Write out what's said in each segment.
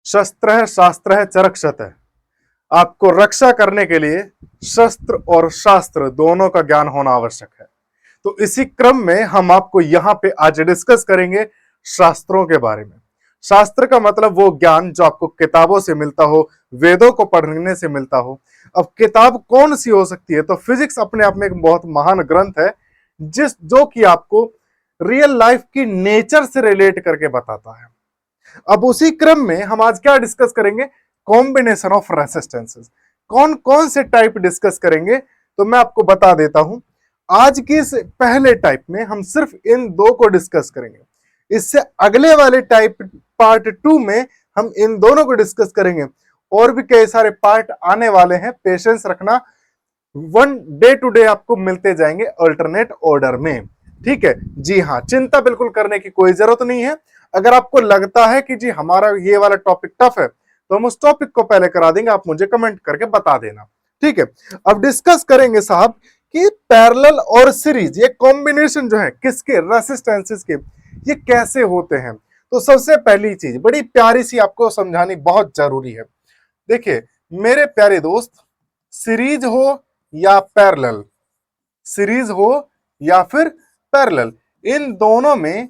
शस्त्र है, शास्त्र है, चरक्षत है। आपको रक्षा करने के लिए शस्त्र और शास्त्र दोनों का ज्ञान होना आवश्यक है। तो इसी क्रम में हम आपको यहां पे आज डिस्कस करेंगे शास्त्रों के बारे में। शास्त्र का मतलब वो ज्ञान जो आपको किताबों से मिलता हो, वेदों को पढ़ने से मिलता हो। अब किताब कौन सी हो सकती है? तो फिजिक्स अपने आप में एक बहुत महान ग्रंथ है जो कि आपको रियल लाइफ की नेचर से रिलेट करके बताता है। अब उसी क्रम में हम आज क्या डिस्कस करेंगे? Combination of resistances. कौन कौन से टाइप डिस्कस करेंगे तो मैं आपको बता देता हूं। आज की इस पहले टाइप में हम सिर्फ इन दो को डिस्कस करेंगे। इससे अगले वाले टाइप पार्ट 2 में हम इन दोनों को डिस्कस करेंगे। और भी कई सारे पार्ट आने वाले हैं, पेशेंस रखना। वन डे टू डे आपको मिलते जाएंगे अल्टरनेट ऑर्डर में। ठीक है जी हाँ, चिंता बिल्कुल करने की कोई जरूरत नहीं है। अगर आपको लगता है कि जी हमारा ये वाला टॉपिक टफ है तो हम उस टॉपिक को पहले करा देंगे, आप मुझे कमेंट करके बता देना। ठीक है, अब डिस्कस करेंगे साहब कि पैरेलल और सीरीज ये कॉम्बिनेशन जो है किसके, रेसिस्टेंसेस के, ये कैसे होते हैं। तो सबसे पहली चीज बड़ी प्यारी सी आपको समझानी बहुत जरूरी है। देखिए मेरे प्यारे दोस्त, सीरीज हो या पैरेलल, सीरीज हो या फिर पैरेलल, इन दोनों में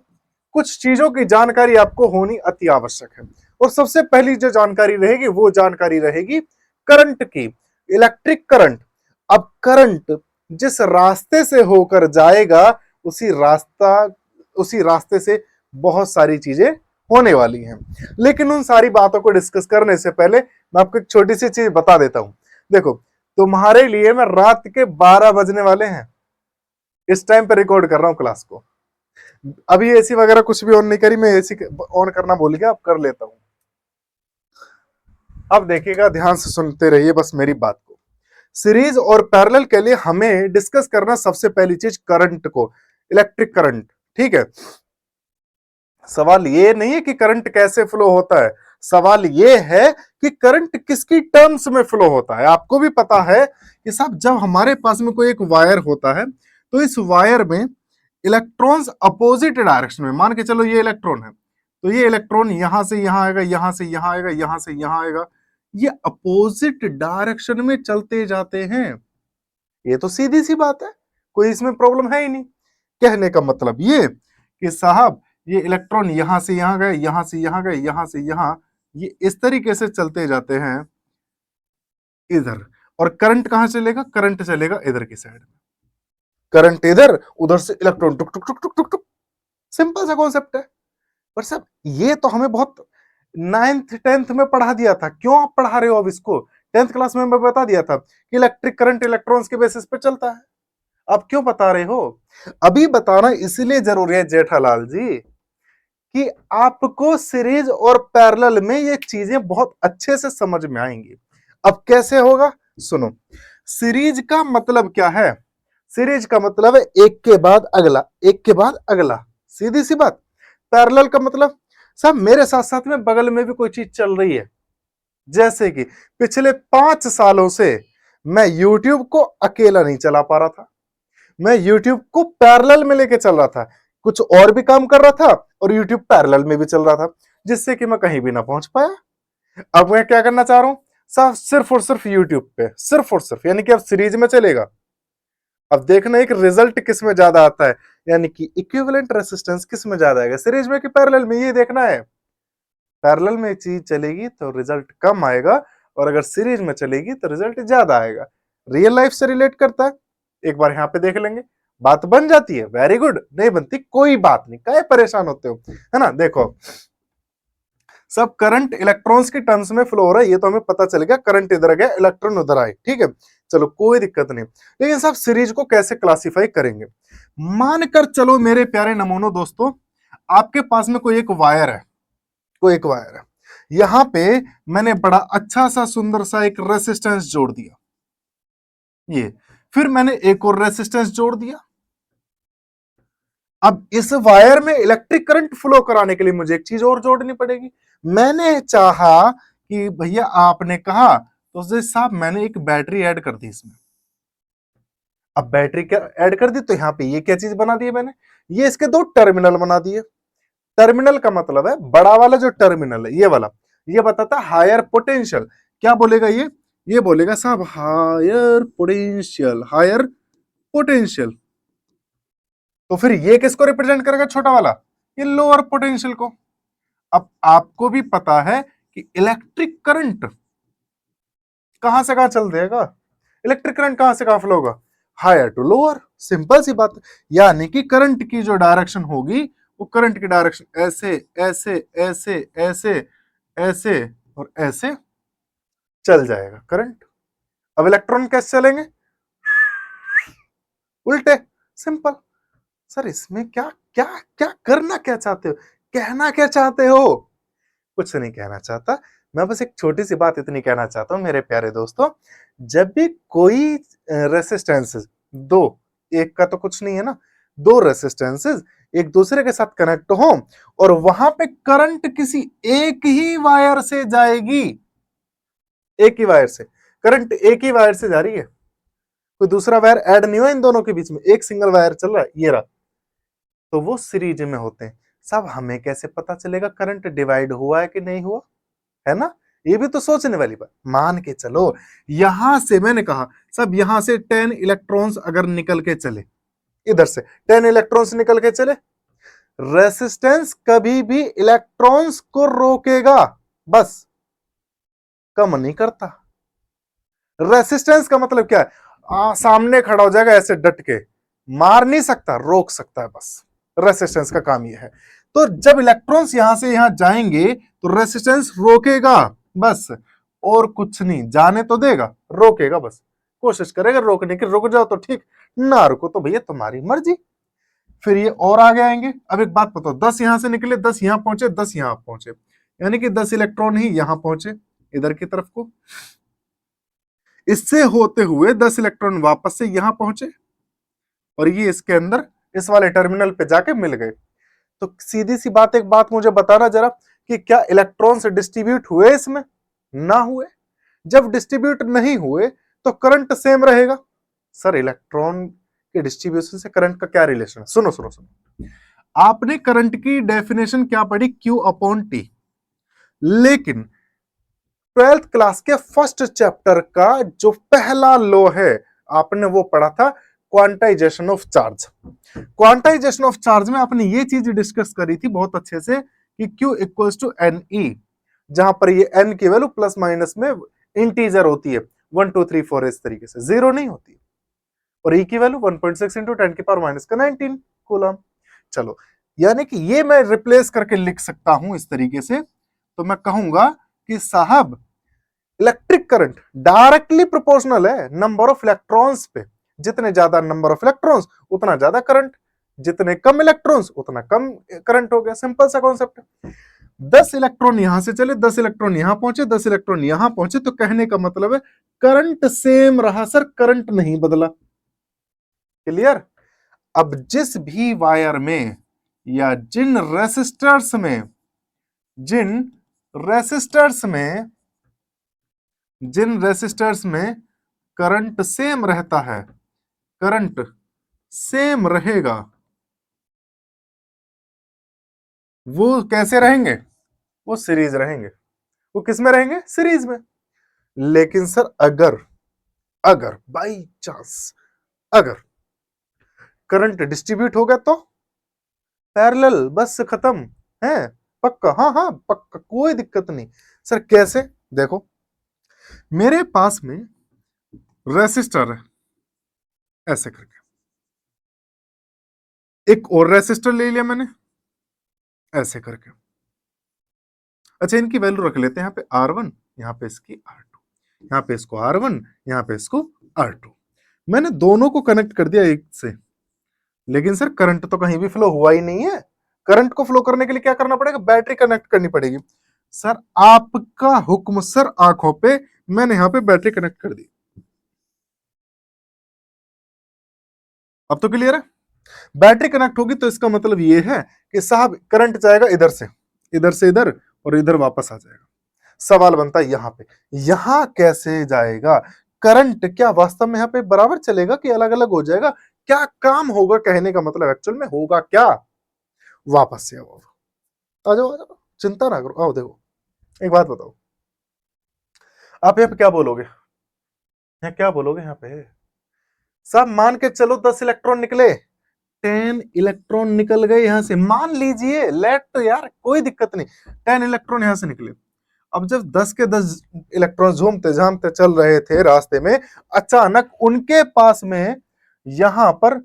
कुछ चीजों की जानकारी आपको होनी अति आवश्यक है। और सबसे पहली जो जानकारी रहेगी वो जानकारी रहेगी करंट की, इलेक्ट्रिक करंट। अब करंट जिस रास्ते से होकर जाएगा उसी रास्ते से बहुत सारी चीजें होने वाली हैं। लेकिन उन सारी बातों को डिस्कस करने से पहले मैं आपको एक छोटी सी चीज बता देता हूं। देखो तुम्हारे लिए मैं रात के 12 बजने वाले हैं, इस टाइम पे रिकॉर्ड कर रहा हूं क्लास को। अभी एसी वगैरह कुछ भी ऑन नहीं करी, मैं एसी ऑन करना भूल गया, अब कर लेता हूं। अब देखिएगा, ध्यान से सुनते रहिए बस मेरी बात को। सीरीज और पैरेलल के लिए हमें डिस्कस करना सबसे पहली चीज करंट को, इलेक्ट्रिक करंट। ठीक है, सवाल ये नहीं है कि करंट कैसे फ्लो होता है, सवाल ये है कि करंट किसकी टर्म्स में फ्लो होता है। आपको भी पता है कि साहब जब हमारे पास में कोई एक वायर होता है तो इस वायर में इलेक्ट्रॉन्स अपोजिट डायरेक्शन में, मान के चलो ये इलेक्ट्रॉन है तो ये इलेक्ट्रॉन यहां से यहां आएगा, यहां से यहां आएगा, यहां से यहां आएगा, ये अपोजिट डायरेक्शन में चलते जाते हैं। ये तो सीधी सी बात है, कोई इसमें प्रॉब्लम है ही नहीं। कहने का मतलब ये कि साहब ये इलेक्ट्रॉन यहां से यहां गए, यहां से यहां गए, यहां से यहां, ये इस तरीके से चलते जाते हैं इधर। और करंट कहां चलेगा? करंट चलेगा इधर की साइड में, करंट इधर, उधर से इलेक्ट्रॉन टुक टुक टुक टुक टुक टुक। सिंपल सा कॉन्सेप्ट है। पर साहब ये तो हमें बहुत 9th 10th में पढ़ा दिया था, क्यों आप पढ़ा रहे हो अब इसको? 10th क्लास में मैं बता दिया था कि इलेक्ट्रिक करंट इलेक्ट्रॉन्स के बेसिस पे चलता है। अब क्यों बता रहे हो? अभी बताना इसलिए जरूरी है जेठालाल जी कि आपको सीरीज और पैरेलल में ये चीजें बहुत अच्छे से समझ में आएंगी। अब कैसे होगा सुनो। सीरीज का मतलब क्या है? सीरीज का मतलब है एक के बाद अगला, एक के बाद अगला, सीधी सी बात। पैरेलल का मतलब सब मेरे साथ साथ में बगल में भी कोई चीज चल रही है। जैसे कि पिछले 5 सालों से मैं YouTube को अकेला नहीं चला पा रहा था, मैं YouTube को पैरेलल में लेके चल रहा था, कुछ और भी काम कर रहा था और YouTube पैरेलल में भी चल रहा था, जिससे कि मैं कहीं भी ना पहुंच पाया। अब मैं क्या करना चाह रहा हूं? सिर्फ और सिर्फ YouTube पे, सिर्फ और सिर्फ, यानी कि अब सीरीज में चलेगा। अब देखना एक रिजल्ट किस में ज्यादा आता है, यानी कि इक्विवेलेंट रेसिस्टेंस किस में ज्यादा आएगा, सीरीज में कि पैरेलल में, ये देखना है। पैरेलल में चीज चलेगी तो रिजल्ट कम आएगा, और अगर सीरीज में चलेगी तो रिजल्ट ज्यादा आएगा। रियल लाइफ से रिलेट करता है, एक बार यहाँ पे देख लेंगे, बात बन जाती है, वेरी गुड। नहीं बनती कोई बात नहीं, काहे परेशान होते हो, है ना। देखो सब करंट इलेक्ट्रॉन्स के टर्म्स में फ्लो हो रहा है, ये तो हमें पता चल गया, करंट इधर गया, इलेक्ट्रॉन उधर आए, ठीक है, चलो कोई दिक्कत नहीं। लेकिन सब सीरीज को कैसे क्लासिफाई करेंगे? मानकर चलो मेरे प्यारे नमूनो दोस्तों, आपके पास में कोई एक वायर है, कोई एक वायर है, यहां पे मैंने बड़ा अच्छा सा सुंदर सा एक रेसिस्टेंस जोड़ दिया, ये, फिर मैंने एक और रेसिस्टेंस जोड़ दिया। अब इस वायर में इलेक्ट्रिक करंट फ्लो कराने के लिए मुझे एक चीज और जोड़नी पड़ेगी। मैंने चाहा कि भैया आपने कहा तो साहब मैंने एक बैटरी ऐड कर दी इसमें। अब बैटरी क्या ऐड कर दी तो यहां पे ये क्या चीज बना दी है मैंने? ये इसके दो टर्मिनल बना दिए। टर्मिनल का मतलब है बड़ा वाला जो टर्मिनल है ये वाला, ये बताता हायर पोटेंशियल। क्या बोलेगा ये बोलेगा साहब हायर पोटेंशियल, हायर पोटेंशियल। तो फिर ये किसको रिप्रेजेंट करेगा छोटा वाला? ये लोअर पोटेंशियल को। अब आपको भी पता है कि इलेक्ट्रिक करंट कहां से कहां चल देगा, इलेक्ट्रिक करंट कहां से कहां फ्लो होगा, हायर टू लोअर। सिंपल सी बात है। यानी कि करंट की जो डायरेक्शन होगी वो करंट की डायरेक्शन ऐसे ऐसे ऐसे ऐसे ऐसे और ऐसे चल जाएगा करंट। अब इलेक्ट्रॉन कैसे चलेंगे, उल्टे। सिंपल। सर इसमें क्या क्या क्या करना क्या चाहते हो, कहना क्या चाहते हो? कुछ नहीं कहना चाहता, मैं बस एक छोटी सी बात इतनी कहना चाहता हूं मेरे प्यारे दोस्तों। जब भी कोई रेसिस्टेंसेस दो, एक का तो कुछ नहीं है ना, दो रेसिस्टेंसेस एक दूसरे के साथ कनेक्ट हो और वहां पे करंट किसी एक ही वायर से जाएगी, एक ही वायर से करंट एक ही वायर से जा रही है, कोई दूसरा वायर ऐड नहीं हुआ इन दोनों के बीच में, एक सिंगल वायर चल रहा है, ये रहा, तो वो सीरीज में होते हैं। साहब हमें कैसे पता चलेगा करंट डिवाइड हुआ है कि नहीं हुआ, है ना? ये भी तो सोचने वाली बात। मान के चलो यहां से, मैंने कहा सब यहां से 10 इलेक्ट्रॉन्स अगर निकल के चले, इधर से 10 इलेक्ट्रॉन्स निकल के चले, रेसिस्टेंस कभी भी इलेक्ट्रॉन्स को रोकेगा, बस कम नहीं करता। रेसिस्टेंस का मतलब क्या है? सामने खड़ा हो जाएगा ऐसे डट के, मार नहीं सकता, रोक सकता है, बस रेसिस्टेंस का काम यह है। तो जब इलेक्ट्रॉन्स यहां से यहां जाएंगे तो रेसिस्टेंस रोकेगा बस, और कुछ नहीं, जाने तो देगा, रोकेगा बस, कोशिश करेगा रोकने की, रुक जाओ तो ठीक, ना रुको तो भैया तुम्हारी मर्जी। फिर ये और आगे आएंगे। अब एक बात बताओ, 10 यहां से निकले, 10 यहां पहुंचे, 10 यहां पहुंचे, यानी कि 10 इलेक्ट्रॉन ही यहां पहुंचे इधर की तरफ को, इससे होते हुए 10 इलेक्ट्रॉन वापस से यहां पहुंचे और ये इसके अंदर इस वाले टर्मिनल पे जाके मिल गए। तो सीधी सी बात, एक बात मुझे बताना जरा कि क्या इलेक्ट्रॉन्स डिस्ट्रीब्यूट हुए इसमें? ना हुए। जब डिस्ट्रीब्यूट नहीं हुए तो करंट सेम रहेगा। सर इलेक्ट्रॉन के डिस्ट्रीब्यूशन से करंट का क्या रिलेशन है? सुनो सुनो सुनो, आपने करंट की डेफिनेशन क्या पढ़ी, Q अपॉन टी, लेकिन 12th क्लास के फर्स्ट चैप्टर का जो पहला लॉ है आपने वो पढ़ा था, quantization of charge. Quantization of charge में आपने ये चीज डिस्कस करी थी बहुत अच्छे से कि Q equals to N E, जहां पर ये n की वैल्यू प्लस माइनस में इंटीजर होती है, 1 2 3 4 इस तरीके से, जीरो नहीं होती, और E की वैल्यू 1.6 इंटू 10 की पावर माइनस का 19 कूलम। चलो, यानी कि ये मैं रिप्लेस करके लिख सकता हूं इस तरीके से, तो मैं कहूंगा कि साहब इलेक्ट्रिक करंट डायरेक्टली प्रोपोर्शनल है नंबर ऑफ इलेक्ट्रॉन्स पे, जितने ज्यादा नंबर ऑफ इलेक्ट्रॉन्स उतना ज्यादा करंट, जितने कम इलेक्ट्रॉन्स उतना कम करंट हो गया। सिंपल सा कॉन्सेप्ट है। 10 इलेक्ट्रॉन यहां से चले, 10 इलेक्ट्रॉन यहां पहुंचे, 10 इलेक्ट्रॉन यहां पहुंचे, तो कहने का मतलब है करंट सेम रहा सर, करंट नहीं बदला। क्लियर? अब जिस भी वायर में या जिन रेसिस्टर्स में जिन रेसिस्टर्स में करंट सेम रहता है, करंट सेम रहेगा, वो कैसे रहेंगे? वो सीरीज रहेंगे। वो किस में रहेंगे? सीरीज में। लेकिन सर अगर अगर बाई चांस अगर करंट डिस्ट्रीब्यूट हो गया तो पैरेलल, बस खत्म है, पक्का, हाँ हाँ पक्का, कोई दिक्कत नहीं। सर कैसे? देखो मेरे पास में रेसिस्टर है ऐसे करके, एक और रेसिस्टर ले लिया मैंने ऐसे करके। अच्छा इनकी वैल्यू रख लेते हैं, यहाँ पे R1, यहाँ पे इसकी R2, यहाँ पे इसको R1, यहाँ पे इसको R2। मैंने दोनों को कनेक्ट कर दिया एक से, लेकिन सर करंट तो कहीं भी फ्लो हुआ ही नहीं है। करंट को फ्लो करने के लिए क्या करना पड़ेगा? बैटरी कनेक्ट करनी पड़ेगी। सर आपका हुक्म सर, आंखों पे मैंने यहां पे बैटरी कनेक्ट कर दी। अब तो क्लियर है? बैटरी कनेक्ट होगी तो इसका मतलब ये है कि साहब करंट जाएगा इधर से इधर और इधर वापस आ जाएगा। सवाल बनता है यहां पे, यहां कैसे जाएगा करंट? क्या वास्तव में यहां पे बराबर चलेगा कि अलग अलग हो जाएगा? क्या काम होगा? कहने का मतलब एक्चुअल में होगा क्या? वापस से आओ, आ जाओ, चिंता ना करो, आओ देखो। एक बात बताओ, आप यहाँ पे क्या बोलोगे, यहाँ क्या बोलोगे यहाँ पे? सब मान के चलो 10 इलेक्ट्रॉन निकले, 10 इलेक्ट्रॉन निकल गए यहां से, मान लीजिए, लेट तो यार कोई दिक्कत नहीं, 10 इलेक्ट्रॉन यहां से निकले। अब जब 10 के 10 इलेक्ट्रॉन झूमते झामते चल रहे थे रास्ते में, अचानक उनके पास में यहां पर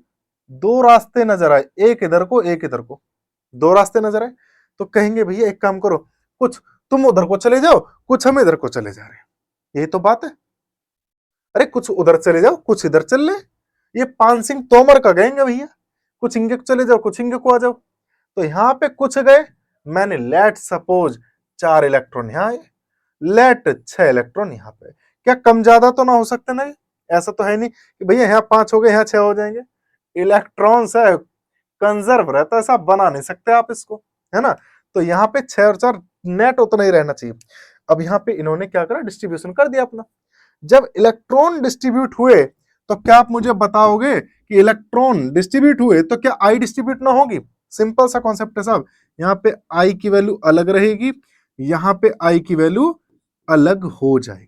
दो रास्ते नजर आए, एक इधर को एक इधर को, दो रास्ते नजर आए। तो कहेंगे भैया एक काम करो, कुछ तुम उधर को चले जाओ, कुछ हम इधर को चले जा रहे हैं, यही तो बात है। अरे कुछ उधर चले जाओ, कुछ इधर चल ले, ये पान सिंह तोमर का कहेंगे भैया, कुछ इंगे को चले जाओ, कुछ इंगे को आ जाओ। तो यहां पे कुछ गए, मैंने लेट सपोज 4 इलेक्ट्रॉन यहां आए, लेट 6 इलेक्ट्रॉन यहां पे, क्या कम ज्यादा तो ना हो सकते? नहीं, ऐसा तो है नहीं कि भैया यहाँ 5 हो गए यहाँ 6 हो जाएंगे। इलेक्ट्रॉन्स है, कंजर्व रहता है, ऐसा बना नहीं सकते आप इसको, है ना। तो यहाँ पे 6 और 4 नेट उतना ही रहना चाहिए। अब यहाँ पे इन्होंने क्या करा, डिस्ट्रीब्यूशन कर दिया अपना। जब इलेक्ट्रॉन डिस्ट्रीब्यूट हुए तो क्या आप मुझे बताओगे कि इलेक्ट्रॉन डिस्ट्रीब्यूट हुए तो क्या आई डिस्ट्रीब्यूट ना होगी? सिंपल सा कॉन्सेप्ट है साहब, यहाँ पे आई की वैल्यू अलग रहेगी, यहाँ पे आई की वैल्यू अलग हो जाएगी।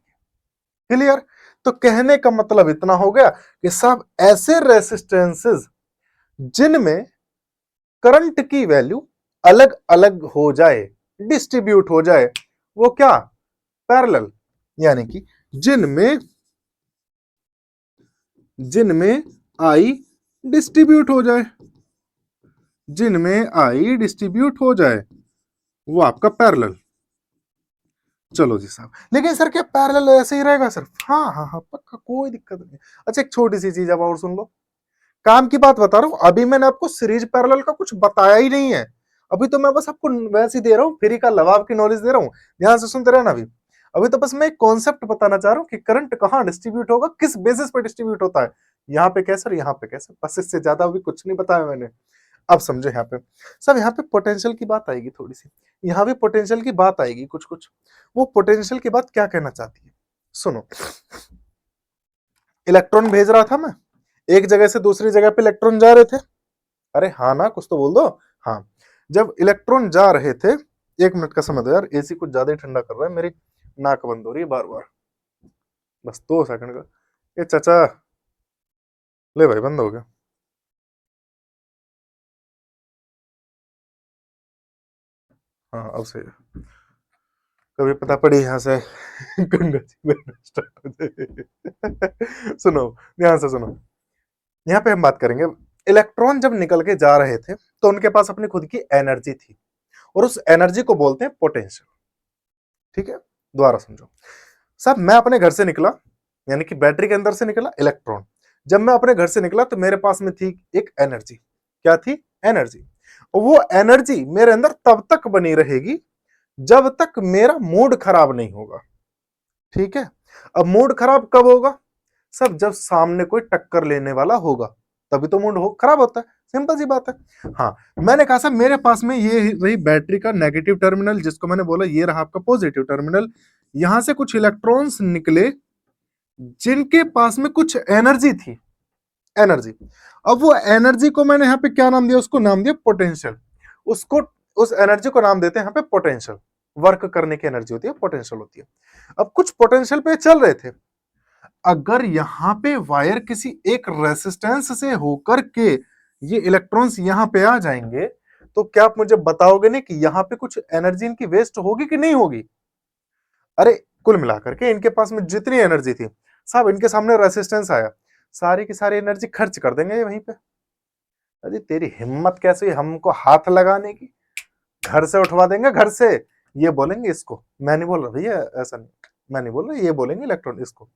क्लियर? तो कहने का मतलब इतना हो गया कि सब ऐसे रेसिस्टेंसेस जिनमें करंट की वैल्यू अलग अलग हो जाए, डिस्ट्रीब्यूट हो जाए, वो क्या? पैरेलल, यानी कि जिनमें जिनमें आई डिस्ट्रीब्यूट हो जाए, जिनमें आई डिस्ट्रीब्यूट हो जाए, वो आपका पैरेलल। चलो जी साहब, लेकिन सर क्या पैरेलल ऐसे ही रहेगा सर? हाँ हाँ हाँ पक्का, कोई दिक्कत नहीं। अच्छा एक छोटी सी चीज अब और सुन लो, काम की बात बता रहा हूं, अभी मैंने आपको सीरीज पैरेलल का कुछ बताया ही नहीं है, अभी तो मैं बस आपको वैसे ही दे रहा हूं, फ्री का लवाब की नॉलेज दे रहा हूं, ध्यान से सुनते रहना। अभी तो बस मैं एक कॉन्सेप्ट बताना चाह रहा हूं कि करंट कहां डिस्ट्रीब्यूट होगा, किस बेसिस पर डिस्ट्रीब्यूट होता है, यहाँ पे कैसे और यहाँ पे कैसे, बस इससे ज्यादा अभी कुछ नहीं बताया मैंने। अब समझो यहाँ पे सब, यहाँ पे पोटेंशियल की बात आएगी थोड़ी सी, यहाँ भी पोटेंशियल की बात आएगी कुछ कुछ। वो पोटेंशियल की बात क्या कहना चाहती है, सुनो। इलेक्ट्रॉन भेज रहा था मैं, एक जगह से दूसरी जगह पे इलेक्ट्रॉन जा रहे थे, अरे हाँ ना, कुछ तो बोल दो। हाँ, जब इलेक्ट्रॉन जा रहे थे, 1 मिनट का समय दो यार, एसी कुछ ज्यादा ही ठंडा कर रहा है, मेरी नाक बंद हो रही है बार बार, बस 2 सेकंड का। ये चाचा, ले भाई बंद हो गया। हाँ अब सही है, कभी पता पड़ी यहाँ से गंगा जी में स्टार्ट हो जाए। सुनो, ध्यान से सुनो, यहाँ पे हम बात करेंगे, इलेक्ट्रॉन जब निकल के जा रहे थे तो उनके पास अपनी खुद की एनर्जी थी, और उस एनर्जी को बोलते हैं पोटेंशियल। ठीक है, दोबारा समझो साहब, मैं अपने घर से निकला, यानी कि बैटरी के अंदर से निकला इलेक्ट्रॉन, जब मैं अपने घर से निकला तो मेरे पास में थी एक एनर्जी, क्या थी? एनर्जी। और वो एनर्जी मेरे अंदर तब तक बनी रहेगी जब तक मेरा मूड खराब नहीं होगा। ठीक है, अब मूड खराब कब होगा? सब जब सामने कोई टक्कर लेने वाला होगा, तभी तो मूड हो खराब होता है, सिंपल सी बात है। हाँ, मैंने कहा साहब मेरे पास में ये रही बैटरी का नेगेटिव टर्मिनल, जिसको मैंने बोला ये रहा आपका पॉजिटिव टर्मिनल, यहां से कुछ इलेक्ट्रॉन्स निकले जिनके पास में कुछ एनर्जी थी, एनर्जी। अब वो एनर्जी को मैंने यहाँ पे क्या नाम दिया? उसको नाम दिया पोटेंशियल। उसको, उस एनर्जी को नाम देते हैं यहाँ पे पोटेंशियल, वर्क करने की एनर्जी होती है, पोटेंशियल होती है। अब कुछ पोटेंशियल पे चल रहे थे, अगर यहां पे वायर किसी एक रेसिस्टेंस से होकर के ये इलेक्ट्रॉन्स यहां पे आ जाएंगे, तो क्या आप मुझे बताओगे नहीं कि यहां पे कुछ एनर्जी इनकी वेस्ट होगी कि नहीं होगी? अरे कुल मिलाकर के इनके पास में जितनी एनर्जी थी साहब, इनके सामने रेसिस्टेंस आया, सारी की सारी एनर्जी खर्च कर देंगे ये वहीं पे। अरे तेरी हिम्मत कैसे हुई हमको हाथ लगाने की, घर से उठवा देंगे, घर से। ये बोलेंगे इसको, मैं नहीं बोल रहा भैया, ऐसा नहीं, मैं नहीं बोल रहा, ये बोलेंगे इलेक्ट्रॉन इसको,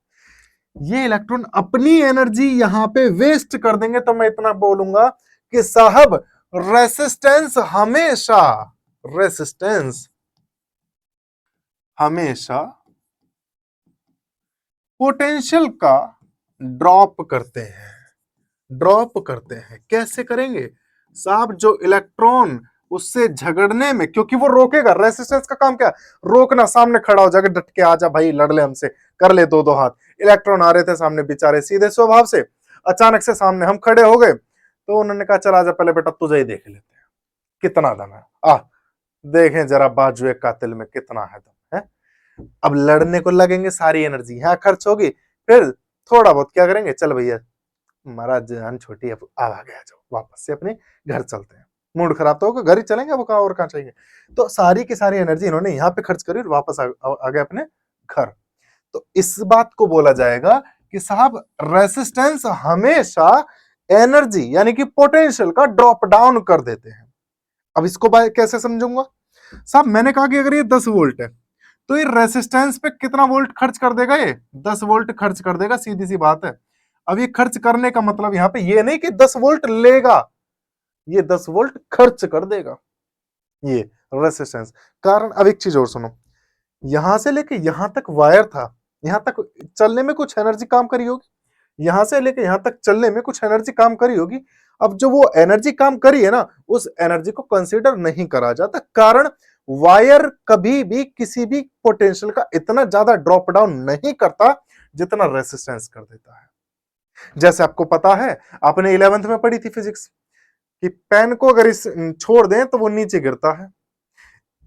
ये इलेक्ट्रॉन अपनी एनर्जी यहां पे वेस्ट कर देंगे। तो मैं इतना बोलूंगा कि साहब रेसिस्टेंस हमेशा, रेसिस्टेंस हमेशा पोटेंशियल का ड्रॉप करते हैं, ड्रॉप करते हैं। कैसे करेंगे साहब? जो इलेक्ट्रॉन उससे झगड़ने में, क्योंकि वो रोकेगा, रेसिस्टेंस का काम क्या? रोकना, सामने खड़ा हो जाकर डट के आजा भाई, लड़ ले हमसे, कर ले दो दो हाथ। इलेक्ट्रॉन आ रहे थे सामने बेचारे, सीधे स्वभाव से, अचानक से सामने हम खड़े हो गए, तो उन्होंने कहा चल आजा पहले बेटा तुझे ही देख लेते हैं कितना दम है, आ देखें जरा बाजुए कातिल में कितना है दम है। अब लड़ने को लगेंगे, सारी एनर्जी यहाँ खर्च होगी, फिर थोड़ा बहुत क्या करेंगे, चल भैया हमारा जान छोटी, अब आ गया, जाओ वापस से अपने घर चलते हैं, मूड खराब तो होगा, घर ही चलेंगे, अब कहाँ और कहाँ चाहिए। तो सारी की सारी एनर्जी इन्होंने यहाँ पे खर्च करी और वापस आ गए अपने घर। तो इस बात को बोला जाएगा कि साहब रेसिस्टेंस हमेशा एनर्जी यानी कि पोटेंशियल का ड्रॉप डाउन कर देते हैं। अब इसको कैसे समझूंगा साहब, मैंने कहा कि अगर ये 10 वोल्ट है तो ये रेसिस्टेंस पे कितना वोल्ट खर्च कर देगा, ये 10 वोल्ट खर्च कर देगा, सीधी सी बात है। अब ये खर्च करने का मतलब यहां पे ये नहीं कि 10 वोल्ट लेगा, ये 10 वोल्ट खर्च कर देगा, ये रेसिस्टेंस। कारण अब एक चीज और सुनो, यहां से लेके यहां तक वायर था, यहां तक चलने में कुछ एनर्जी काम करी होगी, यहां से लेके यहां तक चलने में कुछ एनर्जी काम करी होगी। अब जो वो एनर्जी काम करी है ना, उस एनर्जी को कंसीडर नहीं करा जाता, कारण वायर कभी भी किसी भी पोटेंशियल का इतना ज्यादा ड्रॉप डाउन नहीं करता जितना रेसिस्टेंस कर देता है। जैसे आपको पता है, आपने 11th में पढ़ी थी फिजिक्स कि पेन को अगर इस छोड़ दें तो वो नीचे गिरता है,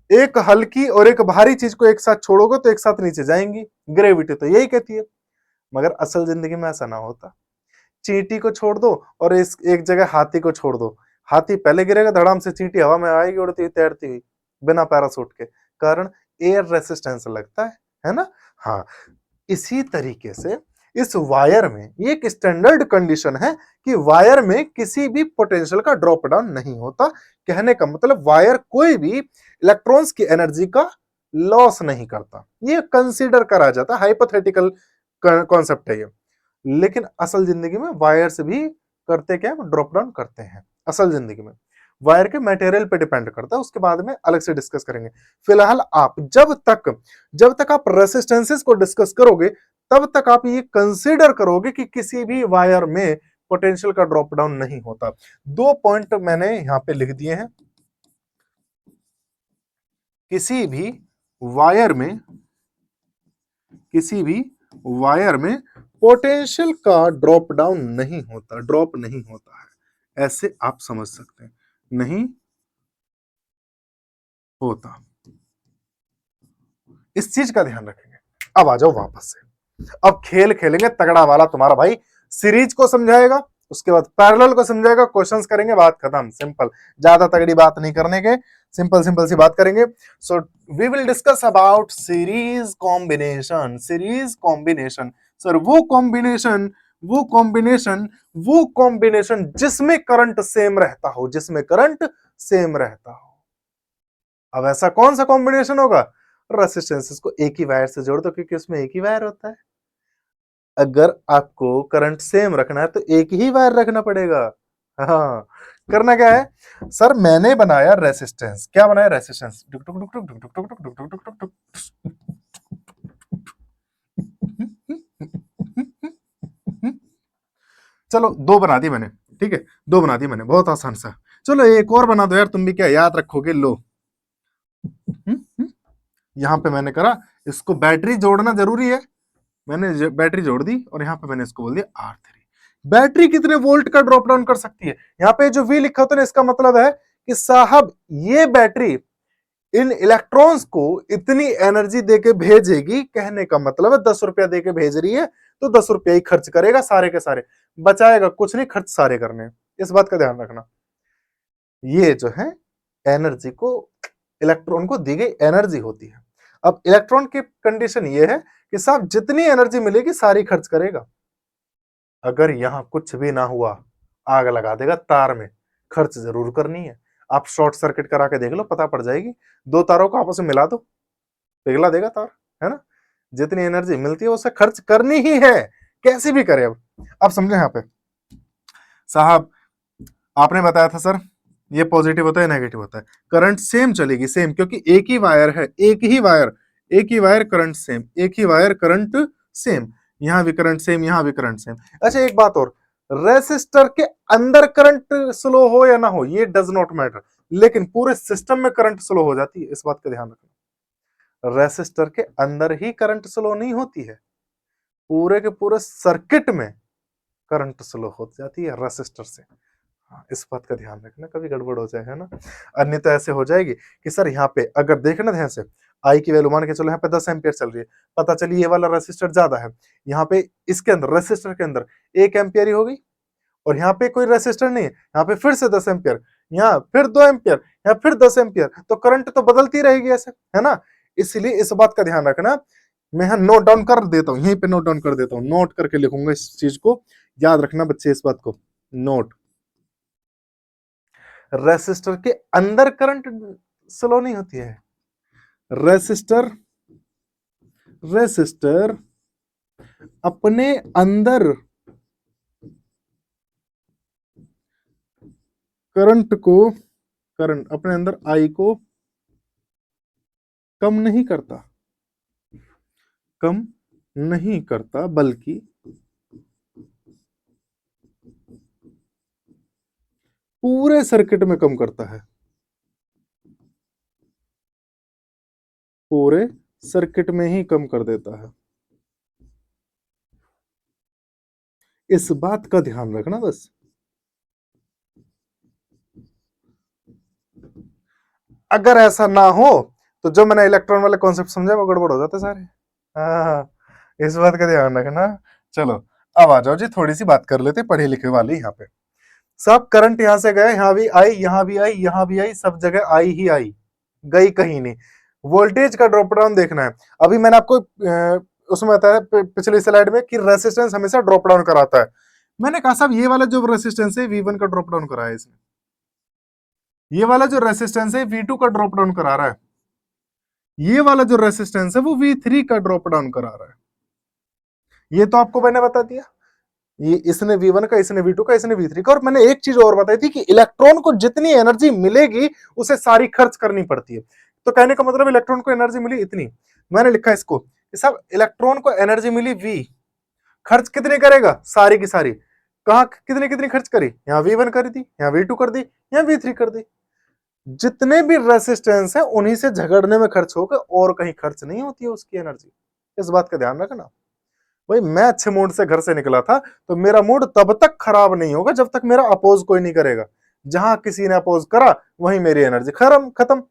एक हल्की और एक भारी चीज को एक साथ छोड़ोगे तो एक साथ नीचे जाएंगी, ग्रेविटी तो यही कहती है। मगर असल जिंदगी में ऐसा ना होता, चींटी को छोड़ दो और इस एक जगह हाथी को छोड़ दो, हाथी पहले गिरेगा धड़ाम से, चींटी हवा में आएगी उड़ती हुई तैरती हुई बिना पैरासूट के, कारण एयर रेसिस्टेंस लगता है ना। हाँ, इसी तरीके से इस वायर में ये एक स्टैंडर्ड कंडीशन है कि वायर में किसी भी पोटेंशियल का ड्रॉप डाउन नहीं होता। कहने का मतलब वायर कोई भी इलेक्ट्रॉन्स की एनर्जी का लॉस नहीं करता, ये कंसीडर करा जाता, हाइपोथेटिकल कॉन्सेप्ट है ये। लेकिन असल जिंदगी में वायर्स भी करते क्या, ड्रॉप डाउन करते हैं असल जिंदगी में। वायर के मटेरियल पे डिपेंड करता है, उसके बाद में अलग से डिस्कस करेंगे। फिलहाल आप जब तक आप रेसिस्टेंसेस को डिस्कस करोगे तब तक आप ये कंसीडर करोगे कि किसी भी वायर में पोटेंशियल का ड्रॉप डाउन नहीं होता। 2 पॉइंट मैंने यहां पे लिख दिए हैं, किसी भी वायर में पोटेंशियल का ड्रॉप डाउन नहीं होता, ड्रॉप नहीं होता है, ऐसे आप समझ सकते हैं, नहीं होता। इस चीज का ध्यान रखेंगे। अब आ जाओ वापस से, अब खेल खेलेंगे तगड़ा वाला, तुम्हारा भाई सीरीज को समझाएगा, उसके बाद पैरेलल को समझाएगा, क्वेश्चंस करेंगे, बात खत्म, सिंपल, ज्यादा तगड़ी बात नहीं करने के, सिंपल सिंपल सी बात करेंगे। So we will discuss about series combination. Series combination sir वो कॉम्बिनेशन जिसमें करंट सेम रहता हो, जिसमें करंट सेम रहता हो। अब ऐसा कौन सा कॉम्बिनेशन होगा, रेसिस्टेंसेस को एक ही वायर से जोड़ दो, क्योंकि उसमें एक ही वायर होता है। अगर आपको करंट सेम रखना है तो एक ही वायर रखना पड़ेगा। हाँ, करना क्या है सर, मैंने बनाया रेसिस्टेंस, क्या बनाया, रेसिस्टेंस, चलो 2 बना दी मैंने, ठीक है, 2 बना दी मैंने, बहुत आसान सा। चलो एक और बना दो यार, तुम भी क्या याद रखोगे, लो यहां पे मैंने करा, इसको बैटरी जोड़ना जरूरी है, मैंने बैटरी जोड़ दी और यहां पे मैंने इसको बोल दिया R3। बैटरी कितने वोल्ट का ड्रॉप डाउन कर सकती है, यहाँ पे जो V लिखा होता है इसका मतलब है कि साहब ये बैटरी इन इलेक्ट्रॉन्स को इतनी एनर्जी देके भेजेगी, कहने का मतलब है 10 रुपया देके भेज रही है तो 10 रुपया ही खर्च करेगा, सारे के सारे बचाएगा कुछ नहीं, खर्च सारे करने। इस बात का ध्यान रखना, ये जो है एनर्जी को, इलेक्ट्रॉन को दी गई एनर्जी होती है। अब इलेक्ट्रॉन की कंडीशन ये है कि साहब जितनी एनर्जी मिलेगी सारी खर्च करेगा। अगर यहां कुछ भी ना हुआ, आग लगा देगा तार में, खर्च जरूर करनी है। आप शॉर्ट सर्किट करा के देख लो, पता पड़ जाएगी, 2 तारों को आपस में मिला दो, पिघला देगा तार, है ना। जितनी एनर्जी मिलती है उसे खर्च करनी ही है, कैसे भी करे। अब समझे यहाँ पे साहब, आपने बताया था सर ये पॉजिटिव होता है नेगेटिव होता है, करंट सेम चलेगी, सेम, क्योंकि एक ही वायर है, एक ही वायर करंट सेम, एक ही वायर करंट सेम, यहां भी करंट सेम, यहां भी करंट सेम। अच्छा एक बात और, रेसिस्टर के अंदर करंट स्लो हो या ना हो ये डज नॉट मैटर, लेकिन पूरे सिस्टम में करंट स्लो हो जाती है, इस बात का ध्यान रखना। रेसिस्टर के अंदर ही करंट स्लो नहीं होती है, पूरे के पूरे सर्किट में करंट स्लो हो जाती है रेसिस्टर से। हाँ, इस बात का ध्यान रखना, कभी गड़बड़ हो जाए, है ना, अन्यथा ऐसे हो जाएगी कि सर यहाँ पे अगर देखना ध्यान से, आई की वैल्यू मान के चलो यहाँ पे 10 एम्पियर चल रही है, पता चली ये वाला रेसिस्टर ज्यादा है, यहाँ पे इसके अंदर रेसिस्टर के अंदर 1 एम्पियर ही हो गई, और यहाँ पे कोई रेसिस्टर नहीं है, यहाँ पे फिर से 10 एम्पियर, यहाँ फिर 2 एम्पियर, यहाँ फिर 10 एम्पियर, तो करंट तो बदलती रहेगी ऐसे, है ना। इसलिए इस बात का ध्यान रखना। मैं यहाँ नोट डाउन कर देता हूँ, यहीं पे नोट डाउन कर देता हूँ, नोट करके लिखूंगा इस चीज को, याद रखना बच्चे इस बात को। नोट, रेसिस्टर के अंदर करंट स्लो नहीं होती है, रेसिस्टर रेसिस्टर अपने अंदर करंट अपने अंदर आई को कम नहीं करता, बल्कि पूरे सर्किट में कम करता है, पूरे सर्किट में ही कम कर देता है। इस बात का ध्यान रखना बस। अगर ऐसा ना हो तो जो मैंने इलेक्ट्रॉन वाले कॉन्सेप्ट समझा वो गड़बड़ हो जाते सारे। हाँ, इस बात का ध्यान रखना। चलो अब आ जाओ जी, थोड़ी सी बात कर लेते पढ़े लिखे वाली। यहाँ पे सब करंट यहां से गए, यहाँ भी आई, यहाँ भी आई, यहाँ भी आई, सब जगह आई ही आई, गई कहीं नहीं। वोल्टेज का ड्रॉप डाउन देखना है। अभी मैंने आपको उसमें बताया पिछली स्लाइड में कि रेसिस्टेंस हमेशा ड्रॉप डाउन कराता है। मैंने कहा साहब ये वाला जो रेसिस्टेंस है V1 का ड्रॉप डाउन करा है इसने, ये वाला जो रेसिस्टेंस है V2 का ड्रॉप डाउन करा रहा है, ये वाला जो रेसिस्टेंस है वो V3 का ड्रॉप डाउन करा रहा है। ये तो आपको मैंने बता दिया, ये इसने V1 का, इसने V2 का, इसने V3 का। और मैंने एक चीज और बताई थी कि इलेक्ट्रॉन को जितनी एनर्जी मिलेगी उसे सारी खर्च करनी पड़ती है। तो कहने का मतलब इलेक्ट्रॉन को एनर्जी मिली इतनी, मैंने लिखा इसको कि साहब इलेक्ट्रॉन को एनर्जी मिली V, खर्च कितनी करेगा, सारी की सारी। कहा कितनी कितनी खर्च करी, यहाँ V1 कर दी, यहाँ V2 कर दी, यहाँ V3 कर दी। जितने भी रेसिस्टेंस है उन्हीं से झगड़ने में खर्च होकर, और कहीं खर्च नहीं होती है उसकी एनर्जी। इस बात का ध्यान रखना भाई। मैं अच्छे मूड से घर से निकला था तो मेरा मूड तब तक खराब नहीं होगा जब तक मेरा अपोज कोई नहीं करेगा। जहां किसी ने अपोज करा वहीं मेरी एनर्जी खत्म।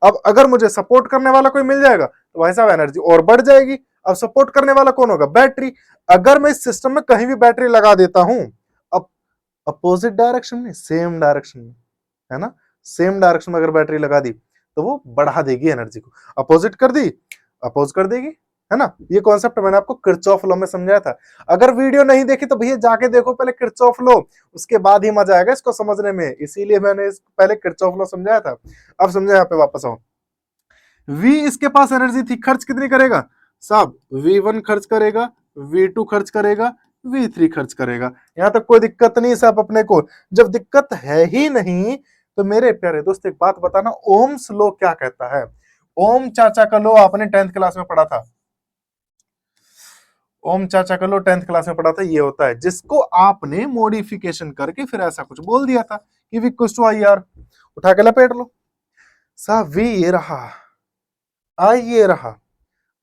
अब अगर मुझे सपोर्ट करने वाला कोई मिल जाएगा तो भाई साहब एनर्जी और बढ़ जाएगी। अब सपोर्ट करने वाला कौन होगा, बैटरी। अगर मैं इस सिस्टम में कहीं भी बैटरी लगा देता हूं, अब अपोजिट डायरेक्शन में, सेम डायरेक्शन में, है ना, सेम डायरेक्शन में अगर बैटरी लगा दी तो वो बढ़ा देगी एनर्जी को, अपोजिट कर दी अपोज कर देगी, है ना। ये कॉन्सेप्ट मैंने आपको किरचॉफ लॉ में समझाया था। अगर वीडियो नहीं देखी तो भैया जाके देखो पहले किरचॉफ लॉ, उसके बाद ही मजा आएगा इसको समझने में। इसीलिए मैंने पहले किरचॉफ लॉ समझाया था। अब समझे, यहाँ पे वापस आओ। V इसके पास एनर्जी थी, खर्च कितनी करेगा साहब, V1 खर्च करेगा, V2 खर्च करेगा, V3 खर्च करेगा। यहां तक कोई दिक्कत नहीं साहब अपने को। जब दिक्कत है ही नहीं तो मेरे प्यारे दोस्त एक बात बताना, ओम्स लॉ क्या कहता है। ओम चाचा का लॉ आपने 10th क्लास में पढ़ा था, ओम चाचा का लॉ 10th क्लास में पढ़ा था। ये होता है जिसको आपने मॉडिफिकेशन करके फिर ऐसा कुछ बोल दिया था कि V equals to I R, उठा के लपेट लो साहब। V ये रहा, आई ये रहा,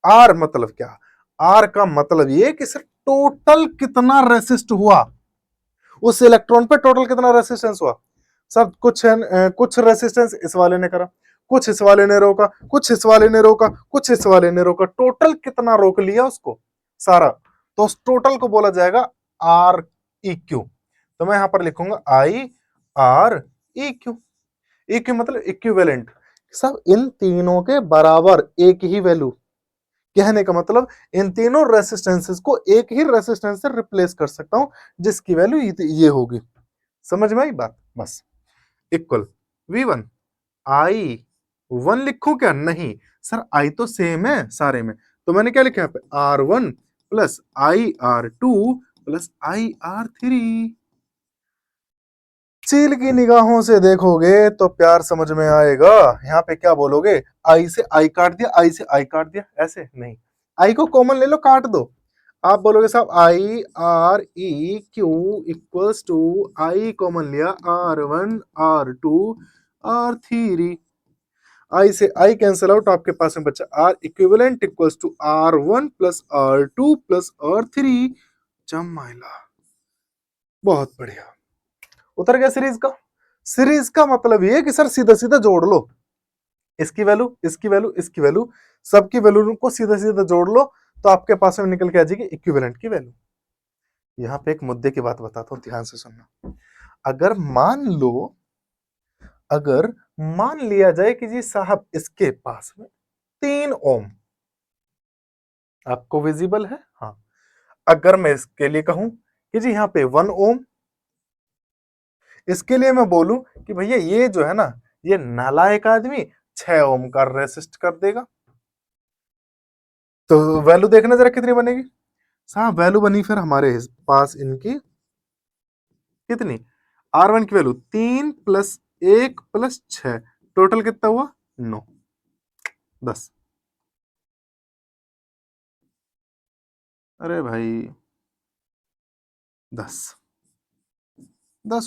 आर मतलब क्या, आर का मतलब ये कि सर टोटल कितना रेसिस्ट हुआ, उस इलेक्ट्रॉन पे टोटल कितना रेसिस्टेंस हुआ। सब कुछ रेसिस्टेंस इस वाले ने करा, कुछ इस वाले ने रोका, कुछ इस वाले ने रोका, कुछ इस वाले ने रोका, टोटल कितना रोक लिया उसको सारा, तो उस टोटल को बोला जाएगा आर ई क्यू। तो मैं यहां पर लिखूंगा आई R E Q. E Q मतलब इक्विवेलेंट, सब इन तीनों के बराबर एक ही वैल्यू। कहने का मतलब इन तीनों रेसिस्टेंसेस को एक ही रेसिस्टेंस से रिप्लेस कर सकता हूं जिसकी वैल्यू ये होगी। समझ में आई बात, बस। इक्वल V1 आई 1 लिखूं क्या, नहीं सर आई तो सेम है सारे में, तो मैंने क्या लिखा यहाँ पे R1 plus IR2 plus IR3। चील की निगाहों से देखोगे तो प्यार समझ में आएगा। यहाँ पे क्या बोलोगे, आई से आई काट दिया, आई से आई काट दिया, ऐसे नहीं, आई को कॉमन ले लो, काट दो। आप बोलोगे साहब I R E Q equals to, I common लिया, R1 R2 R3, आई से आई कैंसिल आउट, आपके पास में बचा R equivalent equals to R1 plus R2 plus R3। जमाइला, बहुत बढ़िया, उतर गया सीरीज का। सीरीज का मतलब ये कि सर सीधा सीधा जोड़ लो, इसकी वैल्यू, इसकी वैल्यू, इसकी वैल्यू, सबकी वैल्यू को सीधा सीधा जोड़ लो तो आपके पास में निकल के आ जाएगी इक्विवेलेंट की वैल्यू। यहां पे एक मुद्दे की बात बताता हूं, ध्यान से सुनना। अगर मान लो, अगर मान लिया जाए कि जी साहब इसके पास में 3 ओम आपको विजिबल है, हाँ। अगर मैं इसके लिए कहूं कि जी यहां पे 1 ओम, इसके लिए मैं बोलूं कि भैया ये जो है ना, ये नालायक आदमी 6 ओम का रेसिस्ट कर देगा, तो वैल्यू देखना जरा कितनी बनेगी साहब। वैल्यू बनी फिर हमारे पास इनकी कितनी, R1 की वैल्यू 3 + 1 + 6, टोटल कितना हुआ 9, 10। अरे भाई 10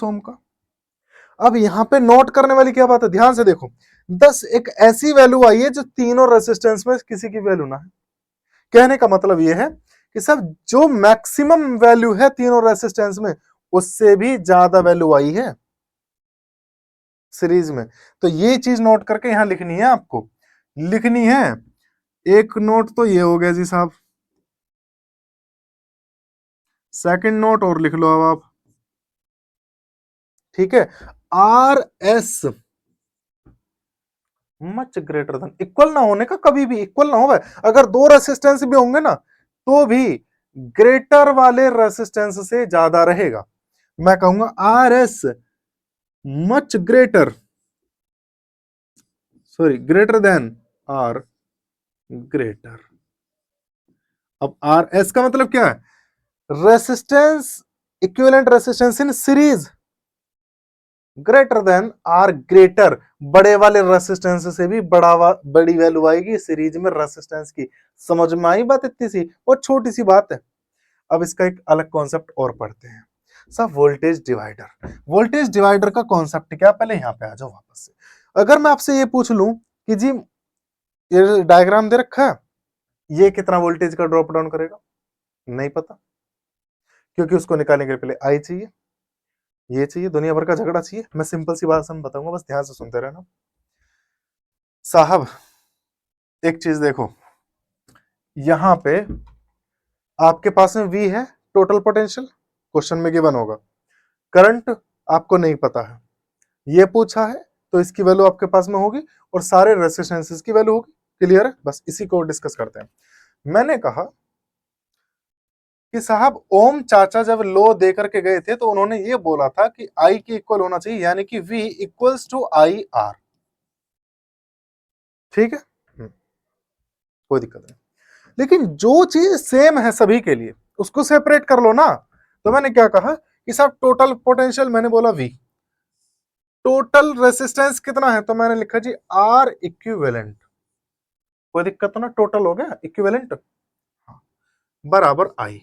ओम का। अब यहां पे नोट करने वाली क्या बात है, ध्यान से देखो, 10 एक ऐसी वैल्यू आई है जो तीनों रेसिस्टेंस में किसी की वैल्यू ना है। कहने का मतलब यह है कि सब जो मैक्सिमम वैल्यू है तीनों रेसिस्टेंस में, उससे भी ज्यादा वैल्यू आई है सीरीज में। तो ये चीज नोट करके यहां लिखनी है, आपको लिखनी है। एक नोट तो ये हो गया जी साहब, सेकंड नोट और लिख लो अब आप, ठीक है। Are S much greater than, equal ना होने का, कभी भी इक्वल ना हो भाई। अगर दो रेसिस्टेंस भी होंगे ना तो भी ग्रेटर वाले रेसिस्टेंस से ज्यादा रहेगा। मैं कहूंगा R S much greater, sorry greater than R greater. अब आर एस का मतलब क्या है, resistance, equivalent resistance in series greater than R greater, बड़े वाले रेसिस्टेंस से भी बड़ी वैल्यू आएगी सीरीज में रेसिस्टेंस की। समझ में आई बात, इतनी सी और छोटी सी बात है। अब इसका एक अलग कॉन्सेप्ट और पढ़ते हैं सब, वोल्टेज डिवाइडर। वोल्टेज डिवाइडर का कॉन्सेप्ट क्या, पहले यहां पे आ जाओ वापस से। अगर मैं आपसे ये पूछ लूं कि जी ये डायग्राम दे रखा है, ये कितना वोल्टेज का ड्रॉप डाउन करेगा, नहीं पता, क्योंकि उसको निकालने के लिए पहले आई चाहिए, ये चाहिए, दुनिया भर का झगड़ा चाहिए। मैं सिंपल सी बात समझ बताऊंगा, बस ध्यान से सुनते रहना साहब। एक चीज देखो, यहां पे आपके पास में V है, टोटल पोटेंशियल क्वेश्चन में गिवन होगा। करंट आपको नहीं पता है, ये पूछा है तो इसकी वैल्यू आपके पास में होगी और सारे रेसिस्टेंसेस की वैल्यू होगी। क्लियर है, बस इसी को डिस्कस करते हैं। मैंने कहा कि साहब ओम चाचा जब लो दे करके गए थे तो उन्होंने ये बोला था कि I के इक्वल होना चाहिए, यानी कि V इक्वल्स टू IR। ठीक है, कोई दिक्कत नहीं। लेकिन जो चीज सेम है सभी के लिए उसको सेपरेट कर लो ना। तो मैंने क्या कहा कि साहब टोटल पोटेंशियल, मैंने बोला V, टोटल रेसिस्टेंस कितना है तो मैंने लिखा जी R इक्विवेलेंट। कोई दिक्कत तो ना, टोटल हो गया इक्विवेलेंट, बराबर I।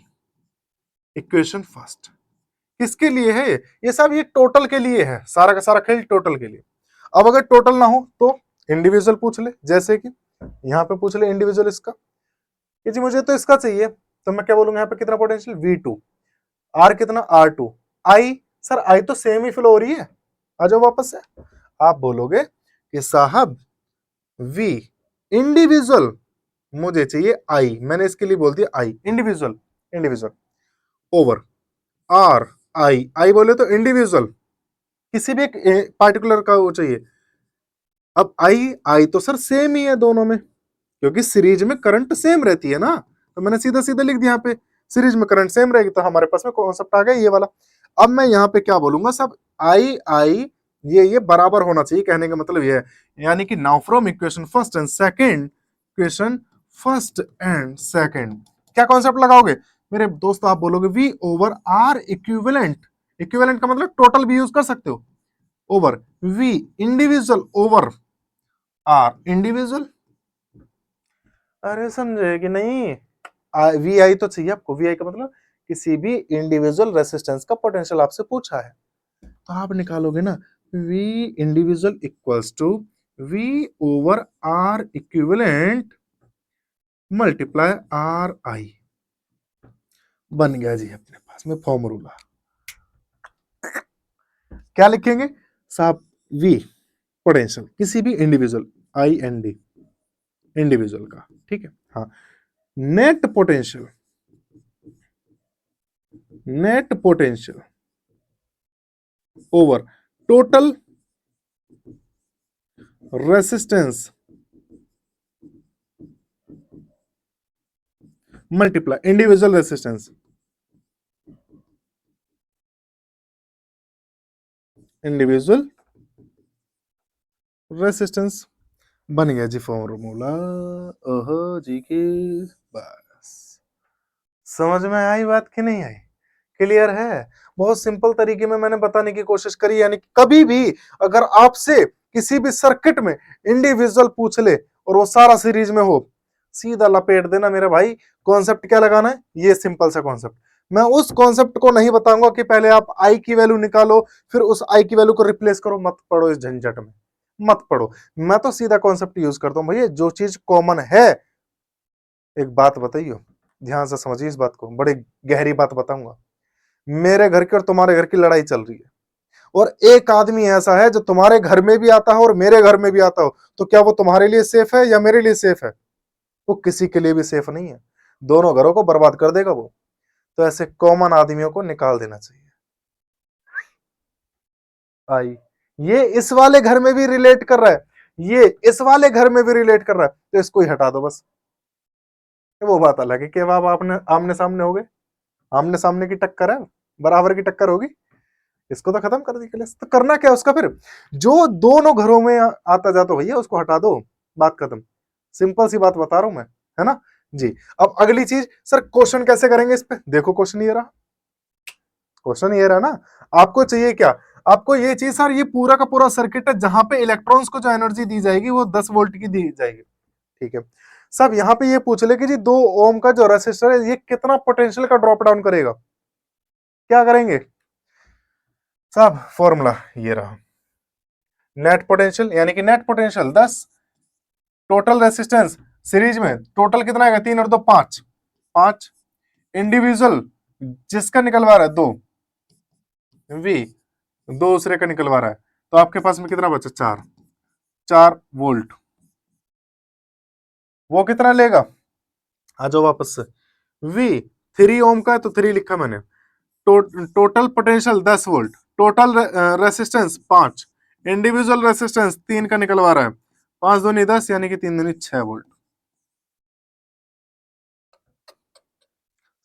इक्वेशन फर्स्ट किसके लिए है, ये सब ये टोटल के लिए है, सारा का सारा खेल टोटल के लिए। अब अगर टोटल ना हो तो इंडिविजुअल पूछ ले, जैसे कि यहां पे पूछ ले इंडिविजुअल इसका कि जी मुझे तो इसका चाहिए, तो मैं क्या बोलूंगा यहाँ पे कितना पोटेंशियल V2, R कितना R2, I सर I तो सेम ही फ्लो हो रही है। आ जाओ वापस से, आप बोलोगे कि साहब V इंडिविजुअल मुझे चाहिए I, मैंने इसके लिए बोल दिया I individual, individual over R I बोले तो इंडिविजुअल किसी भी एक पार्टिकुलर का वो चाहिए। अब I तो सर सेम ही है दोनों में, क्योंकि सीरीज में करंट सेम रहती है ना, तो मैंने सीधा सीधा लिख दिया यहाँ पे सीरीज में करंट सेम रहेगी, तो हमारे पास में कॉन्सेप्ट आ गया ये वाला। अब मैं यहाँ पे क्या बोलूंगा सब, I ये बराबर होना चाहिए, कहने का मतलब ये है, यानी कि now from equation first and second, equation first and second क्या कॉन्सेप्ट लगाओगे मेरे दोस्त, आप बोलोगे V over R equivalent. Equivalent का मतलब टोटल भी यूज कर सकते हो, over V individual over R individual. अरे समझे कि नहीं, वी आई तो चाहिए आपको, वी आई का मतलब किसी भी इंडिविजुअल रेसिस्टेंस का पोटेंशियल आपसे पूछा है, तो आप निकालोगे ना V individual equals to V over R equivalent multiply R I. बन गया जी अपने पास में फॉर्मूला। क्या लिखेंगे साहब, वी पोटेंशियल किसी भी इंडिविजुअल, IND, इंडिविजुअल का, ठीक है। हाँ, net potential, net potential over total resistance multiply individual resistance, individual resistance बन गया जी फॉर्मूला। ओहो जी की, बस समझ में आई बात कि नहीं आई? क्लियर है? बहुत सिंपल तरीके में मैंने बताने की कोशिश करी, यानी कभी भी अगर आपसे किसी भी सर्किट में इंडिविजुअल पूछ ले और वो सारा सीरीज में हो, सीधा लपेट देना मेरे भाई। कॉन्सेप्ट क्या लगाना है? ये सिंपल सा कॉन्सेप्ट। मैं उस कॉन्सेप्ट को नहीं बताऊंगा कि पहले आप आई की वैल्यू निकालो फिर उस आई की वैल्यू को रिप्लेस करो, मत पड़ो इस झंझट में, मत पड़ो। मैं तो सीधा कॉन्सेप्ट यूज करता हूं भैया, जो चीज कॉमन है। एक बात बताइए, ध्यान से समझिए इस बात को, बड़ी गहरी बात बताऊंगा। मेरे घर की और तुम्हारे घर की लड़ाई चल रही है, और एक आदमी ऐसा है जो तुम्हारे घर में भी आता है और मेरे घर में भी आता हो, तो क्या वो तुम्हारे लिए सेफ है या मेरे लिए सेफ है? वो किसी के लिए भी सेफ नहीं है, दोनों घरों को बर्बाद कर देगा वो। तो ऐसे कॉमन आदमियों को निकाल देना चाहिए। आई, ये इस वाले घर में भी रिलेट कर रहा है, ये इस वाले घर में भी रिलेट कर रहा है, तो इसको ही हटा दो बस। वो बात अलग है कि अब आपने आमने सामने हो गए, आमने सामने की टक्कर है, बराबर की टक्कर होगी, इसको तो खत्म कर दी क्लास। तो करना क्या उसका फिर? जो दोनों घरों में आता जाता भैया उसको हटा दो, बात खत्म। सिंपल सी बात बता रहा हूं मैं, है ना जी। अब अगली चीज, सर क्वेश्चन कैसे करेंगे इस पे? देखो क्वेश्चन ये रहा, क्वेश्चन ये रहा ना। आपको चाहिए क्या? आपको ये चीज, सर ये पूरा का पूरा सर्किट है जहां पे इलेक्ट्रॉन्स को जो एनर्जी दी जाएगी वो 10 वोल्ट की दी जाएगी, ठीक है। सब यहाँ पे ये पूछ ले कि जी 2 ओम का जो रेसिस्टर है ये कितना पोटेंशियल का ड्रॉप डाउन करेगा, क्या करेंगे? सब फॉर्मूला ये रहा, नेट पोटेंशियल यानी कि net potential 10, total resistance series में टोटल कितना आएगा? 3 और 2 5, 5 इंडिविजुअल जिसका निकलवा रहा है 2 वी, दूसरे का निकलवा रहा है, तो आपके पास में कितना बचा? 4, 4 वोल्ट। वो कितना लेगा? आ जाओ वापस से, वी 3 ओम का है तो 3 लिखा मैंने। Total potential 10 volt, total resistance 5, individual resistance 3 का निकलवा रहा है, 5 दूनी 10 यानी कि 3 दूनी 6 वोल्ट।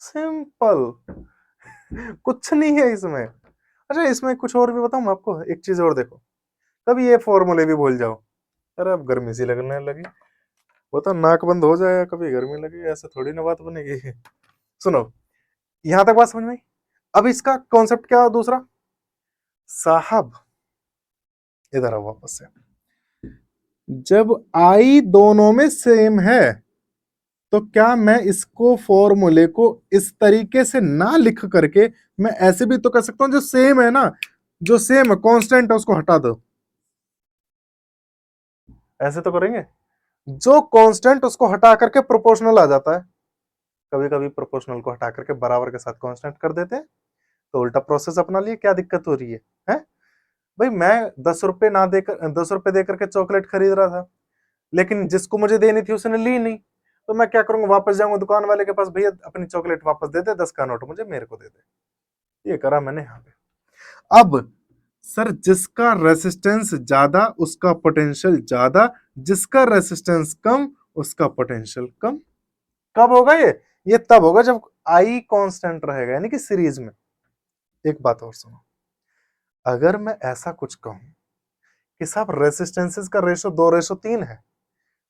सिंपल, कुछ नहीं है इसमें। अच्छा इसमें कुछ और भी बताऊं मैं आपको, एक चीज और देखो, कभी ये फॉर्मूले भी भूल जाओ, अरे अब गर्मी सी लगने लगी, वो तो नाक बंद हो जाएगा कभी गर्मी लगी, ऐसे थोड़ी ना बात बनेगी। सुनो, यहां तक बात समझ में आई? अब इसका कॉन्सेप्ट क्या दूसरा? साहब इधर आओ वापस से, जब आई दोनों में सेम है तो क्या मैं इसको फॉर्मूले को इस तरीके से ना लिख करके मैं ऐसे भी तो कर सकता हूं, जो सेम है ना, जो सेम है कांस्टेंट है उसको हटा दो, ऐसे तो करेंगे। जो कांस्टेंट उसको हटा करके प्रोपोर्शनल आ जाता है, कभी कभी प्रोपोर्शनल को हटा करके बराबर के साथ कांस्टेंट कर देते हैं, तो उल्टा प्रोसेस अपना लिए, क्या दिक्कत हो रही है? भाई मैं 10 रुपए ना देकर 10 रुपए देकर के चॉकलेट खरीद रहा था, लेकिन जिसको मुझे देनी थी उसने ली नहीं, तो मैं क्या करूंगा? वापस जाऊंगा दुकान वाले के पास, भैया अपनी चॉकलेट वापस दे दे, 10 का नोट मुझे मेरे को दे दे। ये करा मैंने यहाँ पे। अब सर जिसका रेसिस्टेंस ज्यादा उसका पोटेंशियल ज्यादा, जिसका रेसिस्टेंस कम उसका पोटेंशियल कम। कब होगा ये तब होगा जब आई कांस्टेंट रहेगा, यानी कि सीरीज में। एक बात और सुनो, अगर मैं ऐसा कुछ कहूं कि साहब रेसिस्टेंसेस का रेशो 2:3 है,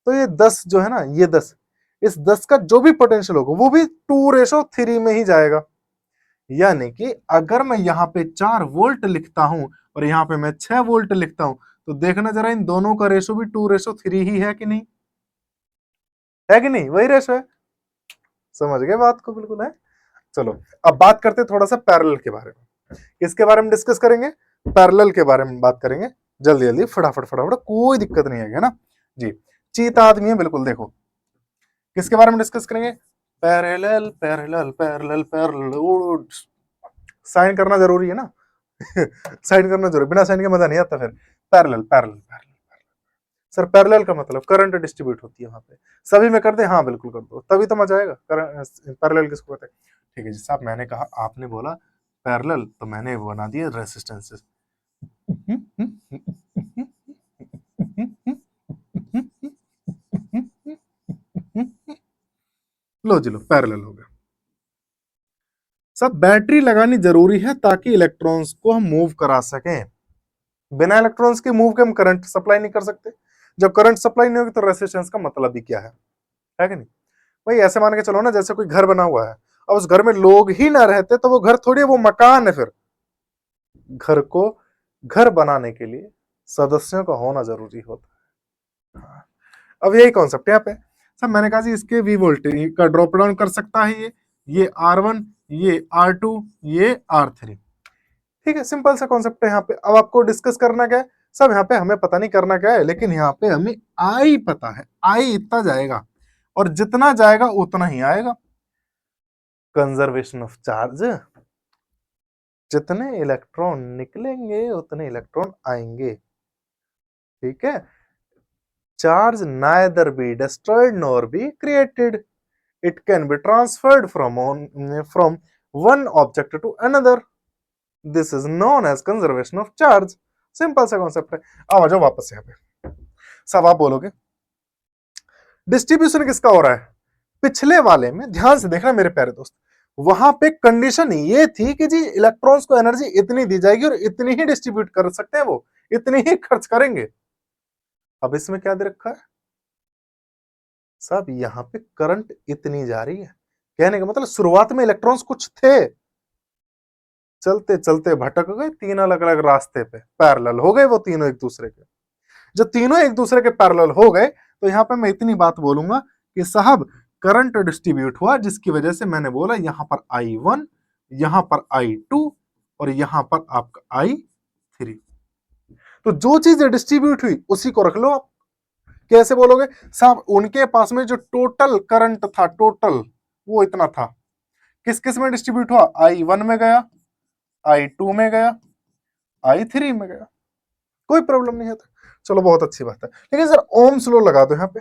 तो ये 10 जो है ना, ये 10, इस 10 का जो भी पोटेंशियल होगा वो भी 2:3 में ही जाएगा। यानी कि अगर मैं यहाँ पे 4 वोल्ट लिखता हूं और यहाँ पे मैं 6 वोल्ट लिखता हूं, तो देखना जरा इन दोनों का रेशो भी 2:3 ही है कि नहीं? है कि नहीं? वही रेशो है, समझ गए बात को? बिल्कुल है। चलो अब बात करते हैं थोड़ा सा पैरेलल के बारे में। किसके बारे में डिस्कस करेंगे? पैरेलल के बारे में बात करेंगे, जल्दी जल्दी फटाफट फटाफट, कोई दिक्कत नहीं है ना जी। चीता आदमी है बिल्कुल। देखो किसके बारे में डिस्कस करेंगे? Parallel parallel parallel parallel. Sign करना जरूरी है ना। साइन करना जरूरी, बिना साइन के मजा नहीं आता फिर। Parallel parallel parallel, sir parallel का मतलब करंट डिस्ट्रीब्यूट होती है वहां पे, सभी में कर दे, हाँ बिल्कुल कर दो, तभी तो मजा आएगा। पैरेलल किसको कहते हैं? ठीक है जी साहब, मैंने कहा आपने बोला पैरेलल तो मैंने वो बना दिया रेसिस्टेंसेस। लो जी लो, पैरेलल हो गया। सब बैटरी लगानी जरूरी है ताकि इलेक्ट्रॉन्स को हम मूव करा सकें। बिना इलेक्ट्रॉन्स के मूव के हम करंट सप्लाई नहीं कर सकते। जब करंट सप्लाई नहीं होगी तो रेसिस्टेंस का मतलब ही क्या है कि नहीं? भाई ऐसे मान के चलो ना, जैसे कोई घर बना हुआ है, अब उस घर में लोग ही ना रहते तो वो घर थोड़ी, वो मकान है। फिर घर को घर बनाने के लिए सदस्यों का होना जरूरी होता है। अब यही कॉन्सेप्ट यहाँ पे सब, मैंने कहा जी इसके वी वोल्टेज का ड्रॉप डाउन कर सकता है ये R1, ये R2, ये R3। ठीक है, सिंपल सा कॉन्सेप्ट है यहाँ पे। अब आपको डिस्कस करना क्या है सब, यहाँ पे हमें पता नहीं करना क्या है, लेकिन यहाँ पे हमें आई पता है, आई इतना जाएगा और जितना जाएगा उतना ही आएगा। कंजर्वेशन ऑफ चार्ज, जितने इलेक्ट्रॉन निकलेंगे उतने इलेक्ट्रॉन आएंगे। ठीक है, charge neither be destroyed nor be created, it can be transferred from one object to another, this is known as conservation of charge. Simple सा कॉन्सेप्ट है। अब आ जाओ वापस यहाँ पे, सब आप बोलोगे डिस्ट्रीब्यूशन किसका हो रहा है? पिछले वाले में ध्यान से देखना मेरे प्यारे दोस्त, वहां पे कंडीशन ये थी कि जी इलेक्ट्रॉन्स को एनर्जी इतनी दी जाएगी और इतनी ही डिस्ट्रीब्यूट कर सकते हैं, वो इतनी ही खर्च करेंगे। अब इसमें क्या दे रखा है साहब? यहां पे करंट इतनी जा रही है, कहने का मतलब शुरुआत में इलेक्ट्रॉन्स कुछ थे, चलते चलते भटक गए तीन अलग अलग रास्ते पे, पैरेलल हो गए वो तीनों एक दूसरे के। जब तीनों एक दूसरे के पैरेलल हो गए तो यहां पे मैं इतनी बात बोलूंगा कि साहब करंट डिस्ट्रीब्यूट हुआ, जिसकी वजह से मैंने बोला यहां पर I1, यहां पर I2 और यहां पर आपका I3। तो जो चीजें डिस्ट्रीब्यूट हुई उसी को रख लो आप। कैसे बोलोगे साहब? उनके पास में जो टोटल करंट था, टोटल वो इतना था, किस किस में डिस्ट्रीब्यूट हुआ? I1 में गया, I2 में गया, I3 में गया, कोई प्रॉब्लम नहीं है। चलो बहुत अच्छी बात है, लेकिन सर ओम्स लॉ लगा दो यहाँ पे।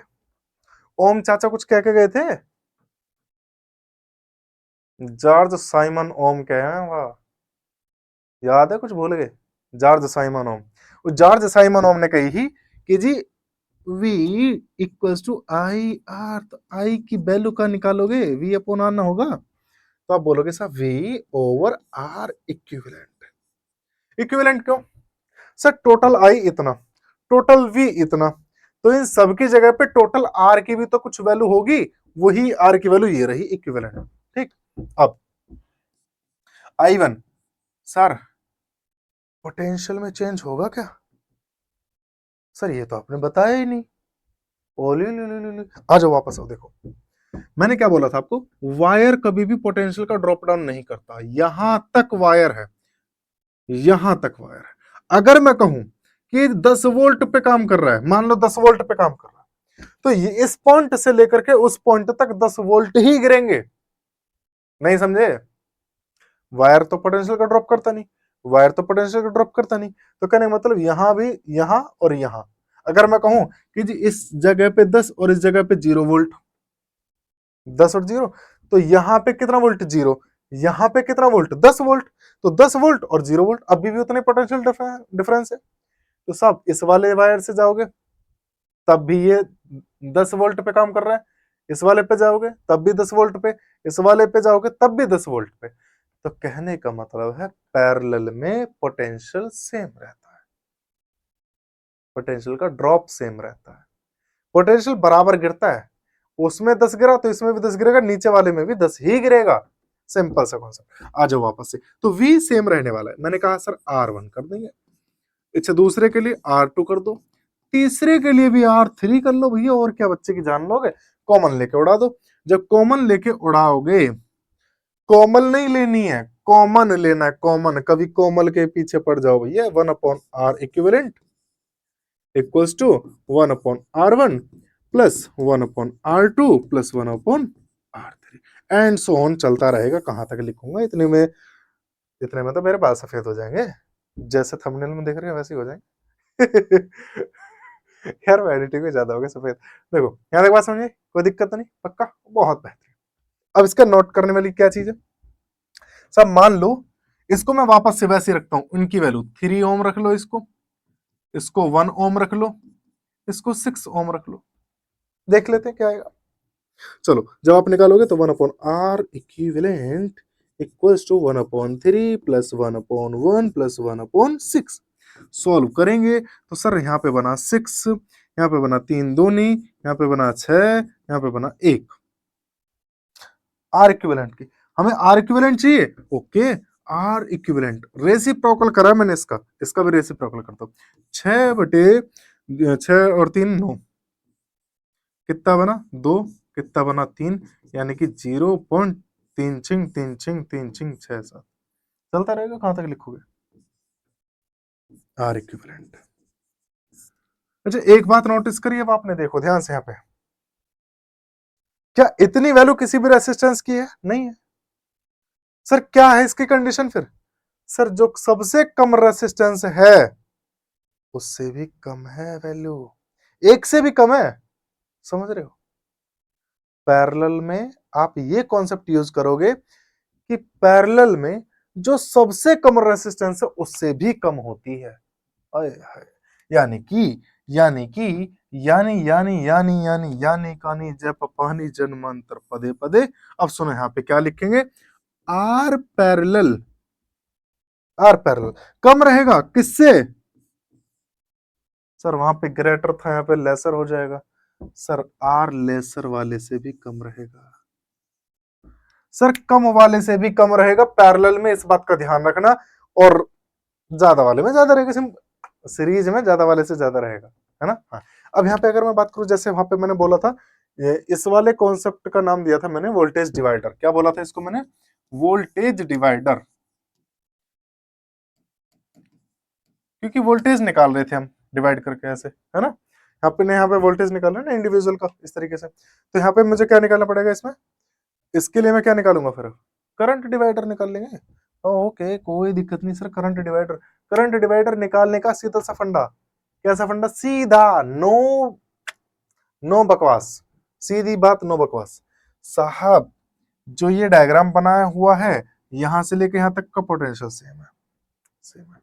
ओम चाचा कुछ कह के गए थे, जॉर्ज साइमन ओम कहे हैं वाह, याद है? कुछ भूल गए? George Simon Ohm, George Simon Ohm ने कही ही कि जी V equals to I R, तो आई की वैल्यू का निकालोगे, V अपॉन आर ना होगा, तो आप बोलोगे साहब V over R equivalent. Equivalent क्यों सर? टोटल आई इतना, टोटल V इतना, तो इन सब की जगह पे टोटल R की भी तो कुछ वैल्यू होगी, वही R की वैल्यू ये रही, इक्विवेलेंट। ठीक, अब I1 सर पोटेंशियल में चेंज होगा क्या? सर ये तो आपने बताया ही नहीं। ओली आ जाओ वापस आओ, देखो मैंने क्या बोला था आपको, वायर कभी भी पोटेंशियल का ड्रॉप डाउन नहीं करता। यहां तक वायर है, यहां तक वायर है। अगर मैं कहूं कि 10 वोल्ट पे काम कर रहा है, मान लो 10 वोल्ट पे काम कर रहा है, तो ये इस पॉइंट से लेकर के उस पॉइंट तक 10 वोल्ट ही गिरेंगे। नहीं समझे? वायर तो पोटेंशियल का ड्रॉप करता नहीं, वायर तो पोटेंशियल का ड्रॉप करता नहीं, तो कहने का मतलब यहां भी, यहां और यहां। अगर मैं कहूं कि जी इस जगह पे 10 और इस जगह पे 0 वोल्ट, 10 और 0, तो यहां पे कितना वोल्ट? 0, यहां पे कितना वोल्ट? 10 वोल्ट, तो 10 वोल्ट और 0 वोल्ट, अभी भी उतने पोटेंशियल डिफरेंस है। तो साहब इस वाले वायर से जाओगे तब भी ये 10 वोल्ट पे काम कर रहा है, इस वाले पे जाओगे तब भी 10 वोल्ट पे, इस वाले पे जाओगे तब भी 10 वोल्ट पे। तो कहने का मतलब है पैरेलल में पोटेंशियल सेम रहता है, पोटेंशियल का ड्रॉप सेम रहता है, पोटेंशियल बराबर गिरता है, उसमें 10 गिरा तो इसमें भी 10 गिरेगा, नीचे वाले में भी 10 ही गिरेगा। सिंपल सा कॉन्सेप्ट। आ जाओ वापस से, तो V सेम रहने वाला है। मैंने कहा सर R1 कर देंगे, अच्छा दूसरे के लिए R2 कर दो, तीसरे के लिए भी R3 कर लो भैया, और क्या बच्चे की जान लोगे? कॉमन लेके उड़ा दो। जब कॉमन लेके उड़ाओगे, कॉमन नहीं लेनी है, कॉमन लेना है, कॉमन, कभी कॉमन के पीछे पड़ जाओ भैया। 1 upon R equivalent equals to 1 upon R1 plus 1 upon R2 plus 1 upon R3 and so on चलता रहेगा। कहां तक लिखूंगा? इतने में तो मेरे बाल सफेद हो जाएंगे, जैसे थंबनेल में देख रहे हैं वैसे ही हो जाएंगे। यार वैनिटी में ज्यादा हो गया सफेद। देखो यहाँ तक बात समझे, कोई दिक्कत तो नहीं, पक्का, बहुत बेहतरीन। अब इसका नोट करने वाली क्या चीज है, सब मान लो इसको मैं वापस से वैसे रखता हूं, इनकी वैल्यू 3 ओम रख लो, इसको 1 ओम रख लो, इसको 6 ओम रख लो, देख लेते हैं क्या आएगा। चलो जब आप निकालोगे तो 1/R equals to 1/3 plus 1/1 plus 1/6। Solve करेंगे तो सर यहाँ पे बना 6, यहाँ पे बना 3 दूनी, यहाँ पे बना 6, यहाँ पे बना 1। आर इक्विवेलेंट की हमें आर इक्विवेलेंट चाहिए, ओके। आर इक्विवेलेंट रेसिप्रोकल करा मैंने, इसका भी रेसिप्रोकल करता हूँ। 6/6 और 3 9, कितना बना 2, कितना बना 3, यानी कि 0.36363667 चलता रहेगा, कहां तक लिखोगे आर इक्विवेलेंट। अच्छा एक बात नोटिस करिए अब आपने, देखो ध्यान से, यहाँ पे क्या इतनी वैल्यू किसी भी रेसिस्टेंस की है, नहीं है। सर क्या है इसकी कंडीशन फिर, सर जो सबसे कम रेसिस्टेंस है उससे भी कम है वैल्यू, एक से भी कम है, समझ रहे हो। पैरेलल में आप ये कॉन्सेप्ट यूज करोगे कि पैरेलल में जो सबसे कम रेसिस्टेंस है उससे भी कम होती है। यानी कि यानी कि यानी यानी यानी यानी यानी कानी जय पानी जन्मांतर पदे पदे। अब सुनो यहाँ पे क्या लिखेंगे, आर पैरेलल, आर पैरेलल कम रहेगा किससे, सर वहां पे ग्रेटर था, यहाँ पे लेसर हो जाएगा, सर आर लेसर वाले से भी कम रहेगा, सर कम वाले से भी कम रहेगा पैरेलल में, इस बात का ध्यान रखना। और ज्यादा वाले में ज्यादा रहेगा, सीरीज में ज्यादा वाले से ज्यादा रहेगा, है ना। हाँ। अब यहाँ पे अगर मैं बात करूं, जैसे वहां पे मैंने बोला था, इस वाले कॉन्सेप्ट का नाम दिया था मैंने वोल्टेज डिवाइडर, क्या बोला था इसको मैंने, वोल्टेज डिवाइडर, क्योंकि वोल्टेज निकाल रहे थे हम डिवाइड करके ऐसे, है ना। यहाँ पे वोल्टेज निकाल रहे हैं ना इंडिविजुअल का इस तरीके से, तो यहाँ पे मुझे क्या निकालना पड़ेगा इसमें, इसके लिए मैं क्या निकालूंगा फिर, करंट डिवाइडर निकाल लेंगे। ओके कोई दिक्कत नहीं सर, करंट डिवाइडर निकालने का सीधा सा फंडा, कैसा फंडा, सीधा, नो नो बकवास, सीधी बात, नो बकवास साहब। जो ये डायग्राम बनाया हुआ है यहां से लेके यहां तक का पोटेंशियल सेम है, सेम है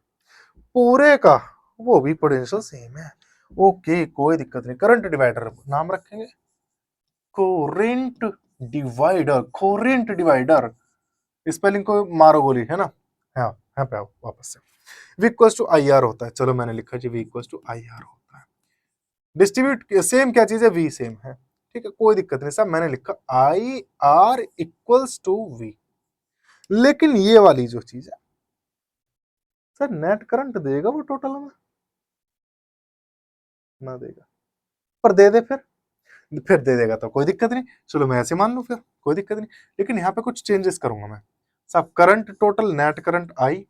पूरे का, वो भी पोटेंशियल सेम है। ओके कोई दिक्कत नहीं, करंट डिवाइडर नाम रखेंगे coherent divider, coherent divider, spelling को मारो गोली, है ना। हाँ यहाँ पे आओ वापस से, V equals to I R होता है, चलो मैंने लिखा जी V equals to I R होता है। डिस्ट्रीब्यूट सेम क्या चीज है, V सेम है, ठीक है कोई दिक्कत नहीं साहब, मैंने लिखा I R equals to V। लेकिन ये वाली जो चीज है सर, नेट करंट देगा वो टोटल में, ना देगा, पर दे दे फिर दे देगा तो कोई दिक्कत नहीं, चलो मैं ऐसे मान लूं फिर कोई दिक्कत नहीं। लेकिन यहाँ पे कुछ चेंजेस करूंगा मैं साहब, current total net current I,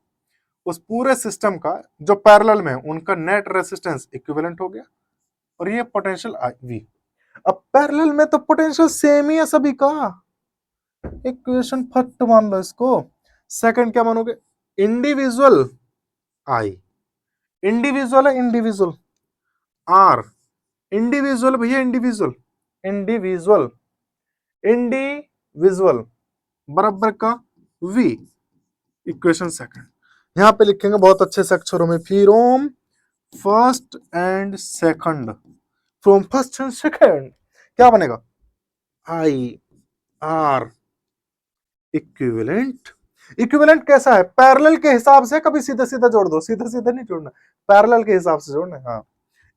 उस पूरे सिस्टम का जो पैरेलल में उनका नेट रेसिस्टेंस इक्विवेलेंट हो गया, और ये पोटेंशियल आई वी। अब पैरेलल में तो पोटेंशियल सेम ही है सभी का, इक्वेशन फट मान लो इसको। सेकंड क्या मानोगे, इंडिविजुअल आई, इंडिविजुअल है इंडिविजुअल, आर इंडिविजुअल भैया, इंडिविजुअल इंडिविजुअल इंडिविजुअल बराबर का वी, इक्वेशन सेकंड। यहां पे लिखेंगे बहुत अच्छे से अक्षरों में, from first and second, from first and second क्या बनेगा, आई आर इक्विवेलेंट। इक्विवेलेंट कैसा है, पैरेलल के हिसाब से, कभी सीधा सीधा जोड़ दो, सीधा सीधा नहीं जोड़ना, पैरेलल के हिसाब से जोड़ना, हाँ।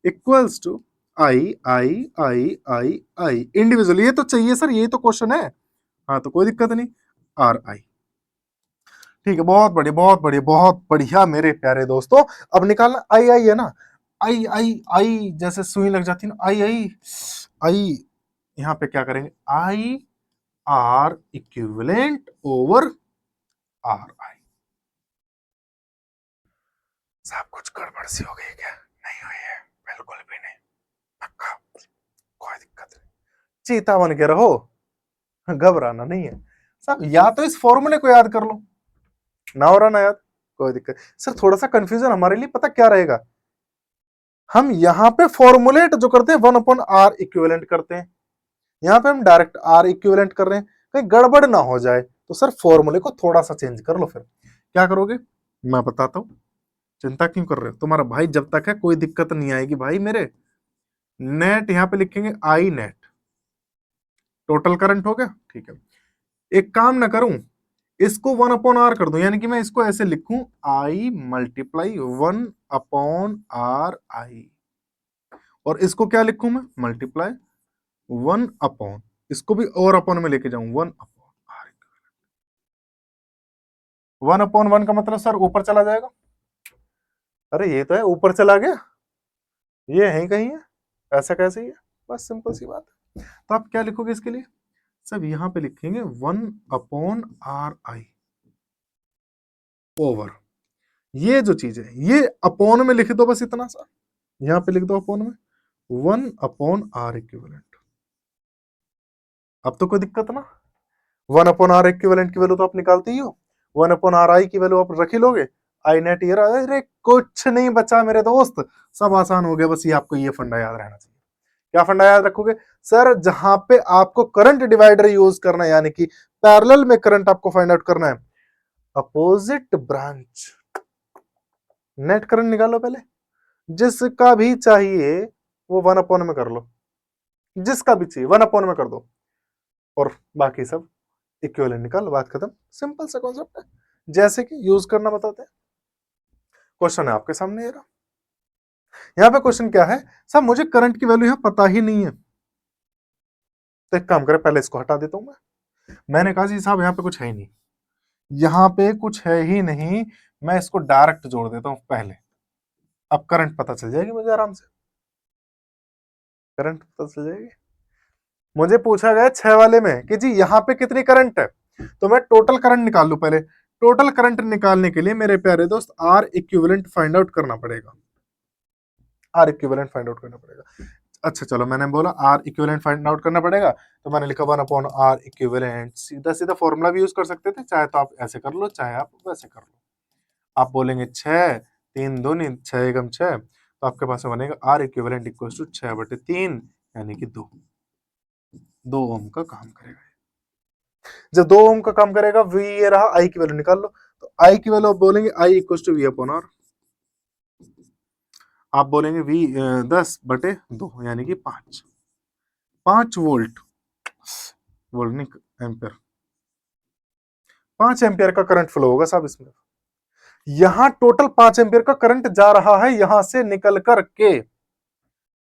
Equals to I I I I I individual, ये तो चाहिए सर, ये तो क्वेश्चन है, हाँ तो कोई दिक्कत नहीं, आर आई, ठीक है बहुत बढ़िया बहुत बढ़िया बहुत बढ़िया मेरे प्यारे दोस्तों। अब निकालना आई आई है ना, आई आई आई जैसे सुई लग जाती है ना, आई आई आई, यहाँ पे क्या करेंगे, I R equivalent over are आई। साहब कुछ गड़बड़ सी हो गई क्या, नहीं हुई है, बिल्कुल भी नहीं, पक्का कोई दिक्कत नहीं, चीता बन के रहो, घबराना नहीं है साहब। या तो इस फॉर्मूले को याद कर लो, ना हो रहा ना याद, कोई दिक्कत सर, थोड़ा सा कंफ्यूजन हमारे लिए पता क्या रहेगा, हम यहां पे फॉर्मुलेट जो करते हैं 1/r इक्विवेलेंट करते हैं, यहां पे हम डायरेक्ट r इक्विवेलेंट कर रहे हैं, कहीं गड़बड़ ना हो जाए तो सर फॉर्मूले को थोड़ा सा चेंज कर लो। फिर क्या करोगे मैं बताता हूं, चिंता क्यों कर रहे हो, तुम्हारा भाई जब तक है कोई दिक्कत नहीं आएगी भाई मेरे। नेट यहां पे लिखेंगे आई नेट, टोटल करंट हो गया, ठीक है। एक काम ना करूं, इसको 1/r कर दूं, यानी कि मैं इसको ऐसे लिखूं I मल्टीप्लाई 1/r आई, और इसको क्या लिखूं मैं मल्टीप्लाई 1/, इसको भी और अपॉन में लेके जाऊं 1/r। 1/1 का मतलब सर ऊपर चला जाएगा, अरे ये तो है ऊपर चला गया, ये है कहीं है, ऐसा कैसे ही है, बस सिंपल सी बात है। तो आप क्या लिखोगे इसके लिए, सब यहां पे लिखेंगे 1/r आई ओवर, ये जो चीज है ये अपॉन में लिख दो, बस इतना सा यहां पे लिख दो अपॉन में 1/r इक्विवेलेंट। अब तो कोई दिक्कत ना, 1/r इक्विवेलेंट की वैल्यू तो आप निकालते ही हो, 1/r आई की वैल्यू आप रख ही लोगे, आई नेट ये रहा। अरे कुछ नहीं बचा मेरे दोस्त, सब आसान हो गया, बस ये आपको ये फंडा याद रहना चाहिए। क्या फंडा याद रखोगे सर, जहां पे आपको करंट डिवाइडर यूज करना है, यानी कि पैरेलल में करंट आपको फाइंड आउट करना है, अपोजिट ब्रांच नेट करंट निकालो पहले, जिसका भी चाहिए वो 1/, में कर लो, जिसका भी चाहिए 1/, में कर दो, और बाकी सब इक्विवेलेंट निकाल, बात खत्म। सिंपल सा कॉन्सेप्ट है, जैसे कि यूज करना बताते हैं। क्वेश्चन है आपके सामने ये रहा, यहाँ पे क्वेश्चन क्या है, सब मुझे करंट की वैल्यू यहाँ पता ही नहीं है, तो एक काम करें पहले इसको हटा देता हूं मैंने कहा जी साहब यहाँ पे कुछ है ही नहीं, यहाँ पे कुछ है ही नहीं, मैं इसको डायरेक्ट जोड़ देता हूं पहले, अब करंट पता चल जाएगी मुझे आराम से, करंट पता चल जाएगी। मुझे पूछा गया 6 वाले में कि जी यहाँ पे कितनी करंट है, तो मैं टोटल करंट निकाल लूं पहले। टोटल करंट निकालने के लिए मेरे प्यारे दोस्त आर इक्विवेलेंट फाइंड आउट करना पड़ेगा, आर इक्विवेलेंट फाइंड आउट करना पड़ेगा। अच्छा चलो मैंने बोला आर इक्विवेलेंट फाइंड आउट करना पड़ेगा, तो मैंने लिखा 1/r इक्विवेलेंट, सीधा सीधा फॉर्मूला भी यूज कर सकते थे, चाहे तो आप ऐसे कर लो चाहे आप वैसे कर लो। आप बोलेंगे 6 3 दूनी 6 एकम 6, तो आपके पास बनेगा आर इक्विवेलेंट इक्वल टू 6/3, यानी कि 2 ओम का काम करेगा। जब 2 ओम का काम करेगा, वी ये रहा, आई की वैल्यू निकाल लो, तो आई की वैल्यू आप बोलेंगे आई इक्वल टू वी/r, आप बोलेंगे वी 10/2, यानी कि 5 वोल्ट, वोल्ट नहीं एम्पियर, 5 एम्पियर का करंट फ्लो होगा साहब इसमें। यहां टोटल 5 एम्पियर का करंट जा रहा है यहां से निकल कर के,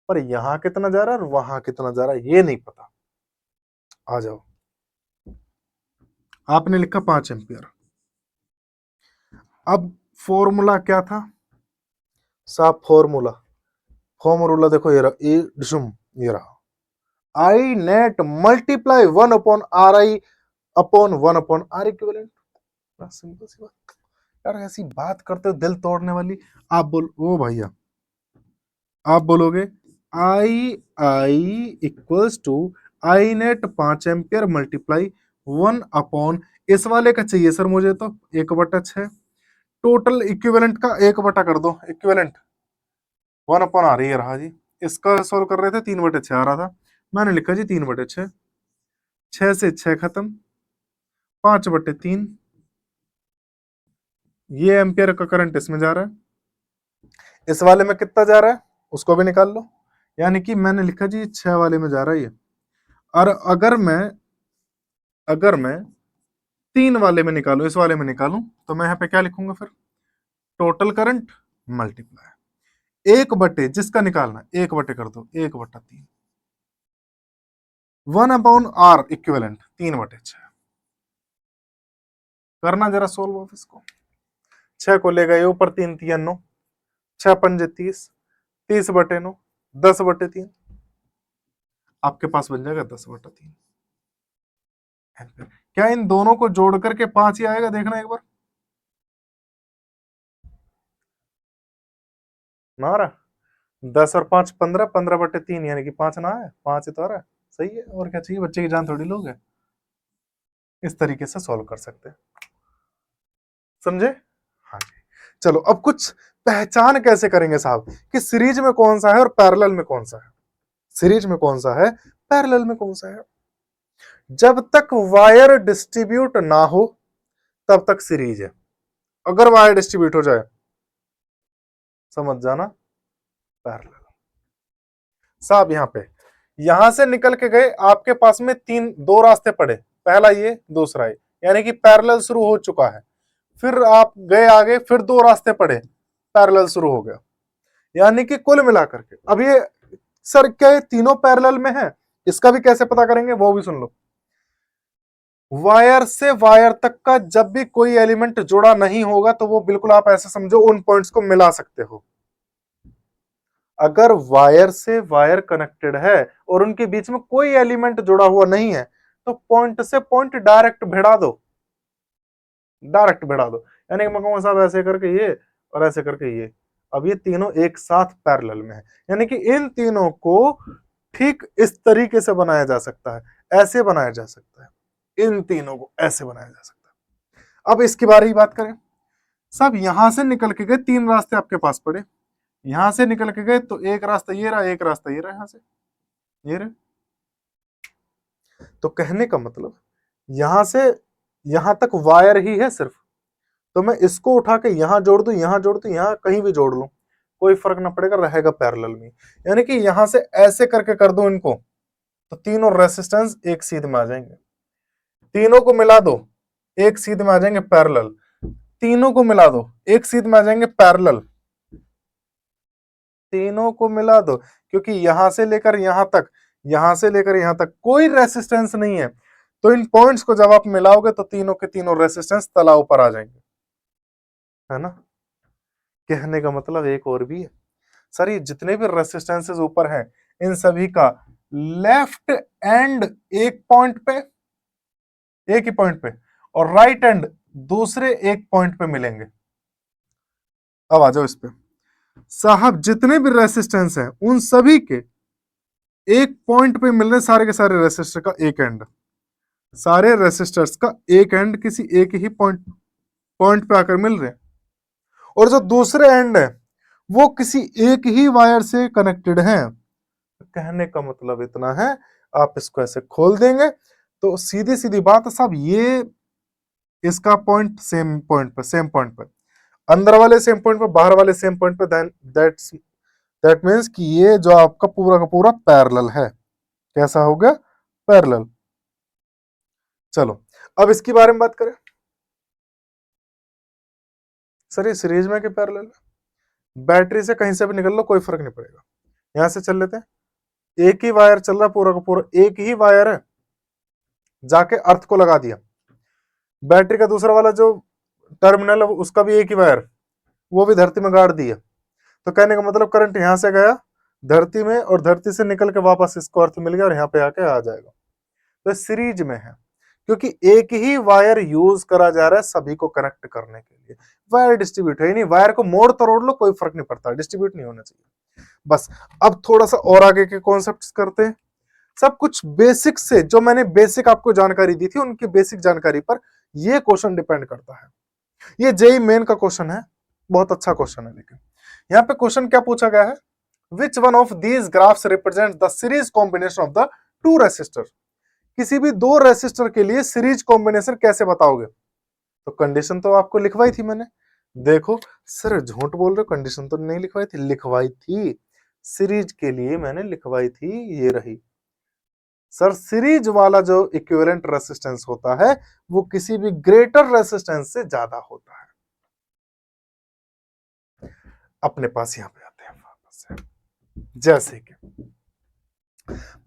पर यहां कितना जा रहा है और वहां कितना जा रहा है ये नहीं पता। आ जाओ, आपने लिखा 5 एम्पियर, अब फॉर्मूला क्या था साहब, फॉर्मूला फॉर्मूला देखो ये रहा, ये रहा आई नेट मल्टीप्लाई 1/r आई अपॉन 1/r इक्विवेलेंट, सिंपल सी बात। यार ऐसी बात करते हो दिल तोड़ने वाली, आप बोल ओ भैया, आप बोलोगे i i equals to i net 5 ampere multiply 1/, इस वाले का चाहिए सर मुझे तो 1/6, टोटल इक्विवेलेंट का 1/, कर दो इक्विवेलेंट 1/r ये रहा जी। इसका सॉल्व कर रहे थे 3/6 आ रहा था, मैंने लिखा जी 3/6, 6 से 6 खत्म, 5/3, ये एम्पियर का करंट इसमें जा रहा है, इस वाले में कितना जा रहा है उसको भी निकाल लो, यानी कि मैंने लिखा जी 6 वाले में जा रहा है ये, और अगर मैं 3 वाले में निकालू, इस वाले में निकालू, तो मैं यहाँ पे क्या लिखूंगा फिर, टोटल करंट मल्टीप्लाई 1/, जिसका निकालना 1/, कर दो 1/3, 1/r इक्विवेलेंट 3/6, करना जरा सोल्व ऑफ इसको, 6 को ले गए ऊपर 3 3 9, 6 पंजे 30, 30/9, 10/3, आपके पास बन जाएगा 10/3 एम्पियर। क्या इन दोनों को जोड़ करके 5 ही आएगा, देखना एक बार, ना आ रहा, 10 और 5 15, 15/3, यानी कि 5 ना है, 5 ही तो आ रहा है, सही है, और क्या चाहिए, बच्चे की जान थोड़ी लोग है। इस तरीके से सॉल्व कर सकते हैं, समझे, हाँ जी। चलो अब कुछ पहचान कैसे करेंगे साहब कि सीरीज में कौन सा है और पैरेलल में कौन सा है। सीरीज में कौन सा है, पैरेलल में कौन सा है। जब तक वायर डिस्ट्रीब्यूट ना हो तब तक सीरीज है। अगर वायर डिस्ट्रीब्यूट हो जाए समझ जाना पैरेलल। साहब यहां से निकल के गए, आपके पास में दो रास्ते पड़े, पहला ये दूसरा ये, यानी कि पैरेलल शुरू हो चुका है। फिर आप गए आगे, फिर दो रास्ते पड़े, पैरेलल शुरू हो गया। यानी कि कुल मिलाकर के अब ये सर क्या ये तीनों पैरेलल में है, इसका भी कैसे पता करेंगे वो भी सुन लो। वायर से वायर तक का जब भी कोई एलिमेंट जुड़ा नहीं होगा तो वो बिल्कुल आप ऐसे समझो उन पॉइंट्स को मिला सकते हो। अगर वायर से वायर कनेक्टेड है और उनके बीच में कोई एलिमेंट जुड़ा हुआ नहीं है तो पॉइंट से पॉइंट डायरेक्ट भिड़ा दो, डायरेक्ट भिड़ा दो। यानी कि मैं कहूंगा साहब ऐसे करके ये और ऐसे करके ये, अब ये तीनों एक साथ पैरेलल में है। यानी कि इन तीनों को ठीक इस तरीके से बनाया जा सकता है, ऐसे बनाया जा सकता है, इन तीनों को ऐसे बनाया जा सकता है। अब इसके बारे में बात करें साहब, यहां से निकल के गए तीन रास्ते आपके पास पड़े, यहां से निकल के गए तो एक रास्ता ये रहा, एक रास्ता ये रहा, यहां से ये रहा। तो कहने का मतलब यहां से यहां तक वायर ही है सिर्फ, तो मैं इसको उठा के यहां जोड़ दूं, यहां जोड़ दूं, यहां कहीं भी जोड़ लूं, कोई फर्क ना पड़ेगा, रहेगा पैरेलल में। यानी कि यहां से ऐसे करके कर दो इनको तो तीनों रेसिस्टेंस एक सीध में आ जाएंगे, तीनों को मिला दो एक सीध में आ जाएंगे पैरेलल, तीनों को मिला दो एक सीध में आ जाएंगे पैरेलल, तीनों को मिला दो, क्योंकि यहां से लेकर यहां तक, यहां से लेकर यहां तक कोई रेसिस्टेंस नहीं है, तो इन पॉइंट्स को जब आप मिलाओगे तो तीनों के तीनों रेसिस्टेंस तला ऊपर आ जाएंगे, है ना। कहने का मतलब एक और भी है सर, ये जितने भी रेसिस्टेंसेस ऊपर हैं इन सभी का लेफ्ट एंड एक पॉइंट पे, एक ही पॉइंट पे, और राइट एंड दूसरे एक पॉइंट पे मिलेंगे। अब आ जाओ इस पे साहब, जितने भी रेसिस्टेंस हैं उन सभी के एक पॉइंट पे मिल रहे, सारे के सारे रेसिस्टर का एक एंड, सारे रेसिस्टर्स का एक एंड किसी एक ही पॉइंट पॉइंट पे आकर मिल रहे हैं, और जो दूसरे एंड है वो किसी एक ही वायर से कनेक्टेड है। कहने का मतलब इतना है, आप इसको ऐसे खोल देंगे तो सीधी सीधी बात है साहब, ये इसका पॉइंट सेम पॉइंट पे, सेम पॉइंट पे, अंदर वाले सेम पॉइंट पे, बाहर वाले सेम पॉइंट पे, दैट मीन्स कि ये जो आपका पूरा का पूरा पैरेलल है। कैसा हो गया, पैरेलल। चलो अब इसके बारे में बात करें सर, ये सीरीज में कि पैरेलल है। बैटरी से कहीं से भी निकल लो कोई फर्क नहीं पड़ेगा, यहां से चल लेते हैं, एक ही वायर चल रहा पूरा का पूरा, एक ही वायर है, जाके अर्थ को लगा दिया, बैटरी का दूसरा वाला जो टर्मिनल है उसका भी एक ही वायर, वो भी धरती में गाड़ दिया, तो कहने का मतलब करंट यहां से गया धरती में और धरती से निकल के वापस इसको अर्थ मिल गया और यहाँ पे आके आ जाएगा। तो सीरीज में है क्योंकि एक ही वायर यूज करा जा रहा है सभी को कनेक्ट करने के लिए, वायर डिस्ट्रीब्यूट है ही नहीं, वायर को मोड़ तोड़ लो कोई फर्क नहीं पड़ता, डिस्ट्रीब्यूट नहीं होना चाहिए बस। अब थोड़ा सा और आगे के कॉन्सेप्ट्स करते हैं। सब कुछ बेसिक से, जो मैंने बेसिक आपको जानकारी दी थी उनकी बेसिक जानकारी पर यह क्वेश्चन डिपेंड करता है। ये जेई मेन का क्वेश्चन है, बहुत अच्छा क्वेश्चन है। लेकिन यहाँ पे क्वेश्चन क्या पूछा गया है, which one of these graphs represent the series combination of the two resistor. किसी भी दो रेसिस्टर के लिए सीरीज कॉम्बिनेशन कैसे बताओगे। तो कंडीशन तो आपको लिखवाई थी मैंने, देखो सर झूठ बोल रहे हो, कंडीशन तो नहीं लिखवाई थी, लिखवाई थी सीरीज के लिए मैंने लिखवाई थी, ये रही सर। सीरीज वाला जो इक्विवेलेंट रेसिस्टेंस होता है वो किसी भी ग्रेटर रेसिस्टेंस से ज्यादा होता है। अपने पास यहां पे आते हैं वापस से, जैसे कि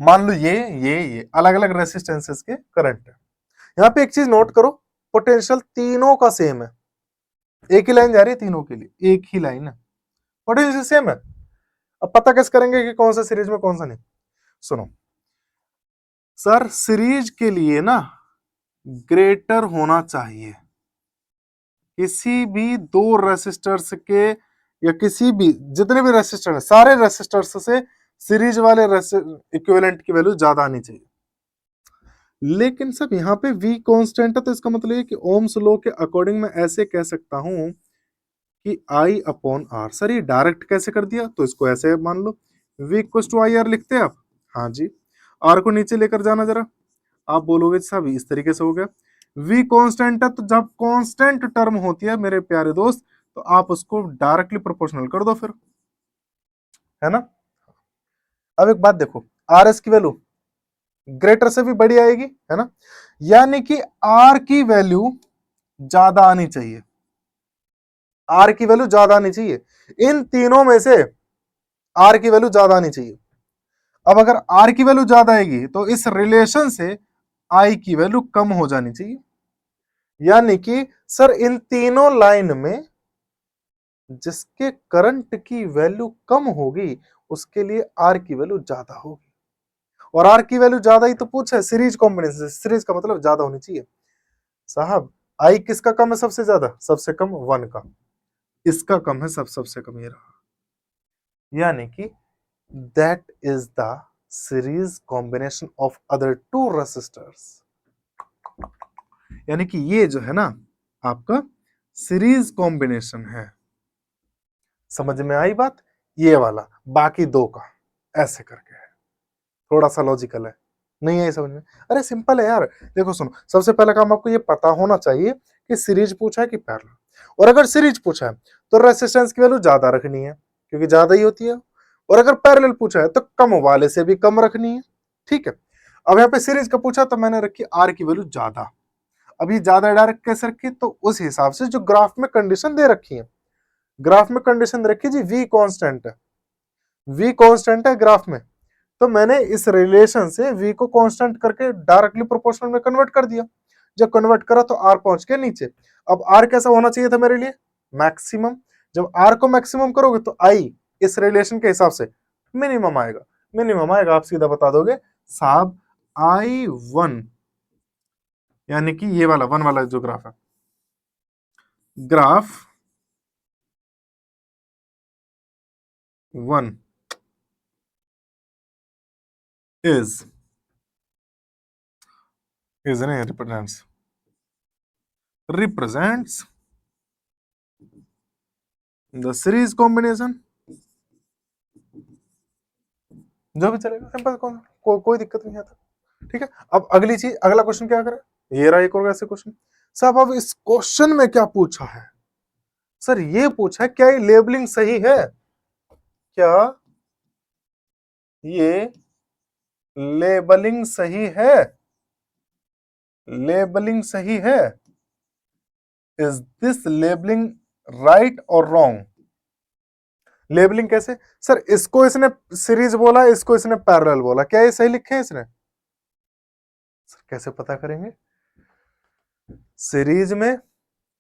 मान लो ये अलग अलग रेसिस्टेंसेस के करंट है। यहां पे एक चीज नोट करो, पोटेंशियल तीनों का सेम है, एक ही लाइन जा रही है तीनों के लिए, एक ही लाइन है, पोटेंशियल सेम है। अब पता कैसे करेंगे कि कौन सा सीरीज में कौन सा नहीं। सुनो सर, सीरीज के लिए ना ग्रेटर होना चाहिए किसी भी दो रेसिस्टर्स के, या किसी भी जितने भी रेसिस्टर है सारे रेसिस्टर्स से सीरीज वाले इक्विवेलेंट की वैल्यू ज्यादा आनी चाहिए। लेकिन सब यहाँ पे V कांस्टेंट है, तो इसका मतलब है कि ओम्स लॉ के अकॉर्डिंग मैं ऐसे कह सकता हूं कि आई अपॉन आर। सर ये डायरेक्ट कैसे कर दिया, तो इसको ऐसे मान लो, v equal to I R लिखते हैं आप। हाँ जी, आर को नीचे लेकर जाना जरा, आप बोलोगे साहब इस तरीके से हो गया। v कांस्टेंट है, तो जब कांस्टेंट टर्म होती है मेरे प्यारे दोस्त, तो आप उसको डायरेक्टली प्रोपोर्शनल कर दो फिर, है ना। अब एक बात देखो, आर एस की वैल्यू ग्रेटर से भी बड़ी आएगी, है ना, यानी कि आर की वैल्यू ज्यादा आनी चाहिए, आर की वैल्यू ज्यादा आनी चाहिए, इन तीनों में से आर की वैल्यू ज्यादा आनी चाहिए। अब अगर आर की वैल्यू ज्यादा आएगी तो इस रिलेशन से आई की वैल्यू कम हो जानी चाहिए, यानी कि सर इन तीनों लाइन में जिसके करंट की वैल्यू कम होगी उसके लिए आर की वैल्यू ज्यादा होगी, और आर की वैल्यू ज्यादा ही तो पूछा है सीरीज कॉम्बिनेशन, सीरीज का मतलब ज्यादा होनी चाहिए। साहब आई किसका कम है सबसे ज्यादा, सबसे कम 1 का, इसका कम है सबसे कम ये रहा, यानी कि that is the series combination of other two resistors, यानी कि ये जो है ना आपका सीरीज कॉम्बिनेशन है। समझ में आई बात, ये वाला बाकी दो का ऐसे करके है, थोड़ा सा लॉजिकल है, नहीं है समझ में। अरे सिंपल है यार, देखो सुनो, सबसे पहला काम आपको ये पता होना चाहिए कि सीरीज पूछा है कि पैरेलल, और अगर सीरीज पूछा है तो रेसिस्टेंस की वैल्यू ज्यादा रखनी है क्योंकि ज्यादा ही होती है, और अगर पैरेलल पूछा है तो कम वाले से भी कम रखनी है, ठीक है। अब यहाँ पे सीरीज का पूछा तो मैंने रखी आर की वैल्यू ज्यादा। अभी ज्यादा डायरेक्ट कैसे रखी, तो उस हिसाब से जो ग्राफ में कंडीशन दे रखी है, ग्राफ में कंडीशन दे रखी जी वी कांस्टेंट है, वी कांस्टेंट है ग्राफ में, तो मैंने इस रिलेशन से v को कांस्टेंट करके डायरेक्टली प्रोपोर्शनल में कन्वर्ट कर दिया। जब कन्वर्ट करा तो r पहुंच के नीचे। अब r कैसा होना चाहिए था मेरे लिए, मैक्सिमम। जब r को मैक्सिमम करोगे तो i इस रिलेशन के हिसाब से मिनिमम आएगा, मिनिमम आएगा, आप सीधा बता दोगे साहब i1, यानी कि ये वाला 1 वाला जो ग्राफ है, graph 1 is represents the series combination, जो भी चलेगा सिंपल, कोई दिक्कत नहीं आता, ठीक है। अब अगली चीज, अगला क्वेश्चन क्या करें, ये रहा एक और ऐसे क्वेश्चन। साहब अब इस क्वेश्चन में क्या पूछा है, सर ये पूछा है क्या ये लेबलिंग सही है, क्या ये लेबलिंग सही है, लेबलिंग सही है, इज दिस लेबलिंग राइट और रॉन्ग। लेबलिंग कैसे, सर इसको इसने सीरीज बोला, इसको इसने पैरेलल बोला, क्या ये सही लिखे हैं इसने, सर कैसे पता करेंगे, सीरीज में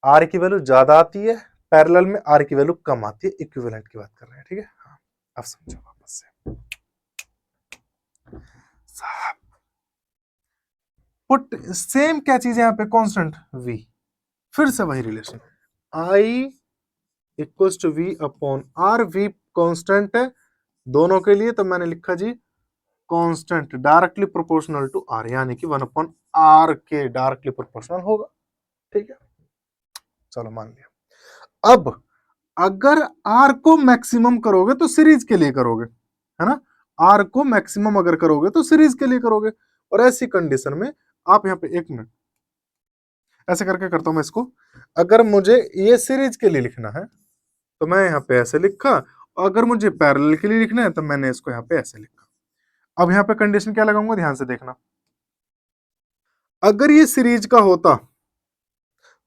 आर की वैल्यू ज्यादा आती है, पैरेलल में आर की वैल्यू कम आती है, इक्विवेलेंट की बात कर रहे हैं, ठीक है। हाँ अब समझो वापस से, पुट सेम क्या चीज है यहाँ पे, कांस्टेंट v, फिर से वही relation, i equals to v upon r, v constant है दोनों के लिए, तो मैंने लिखा g constant directly proportional to r, यानी कि 1 अपॉन r के डायरेक्टली प्रोपोर्शनल होगा, ठीक है। चलो मान लिया। अब अगर r को मैक्सिमम करोगे तो सीरीज के लिए करोगे, है ना, r को मैक्सिमम अगर करोगे तो सीरीज के लिए करोगे, और ऐसी कंडीशन में आप यहाँ पे, एक मिनट ऐसे करके करता हूं मैं इसको, अगर मुझे ये सीरीज के लिए लिखना है तो मैं यहाँ पे ऐसे लिखा, और अगर मुझे पैरेलल के लिए लिखना है तो मैंने इसको यहाँ पे ऐसे लिखा। अब यहाँ पे कंडीशन क्या लगाऊंगा, ध्यान से देखना, अगर ये सीरीज का होता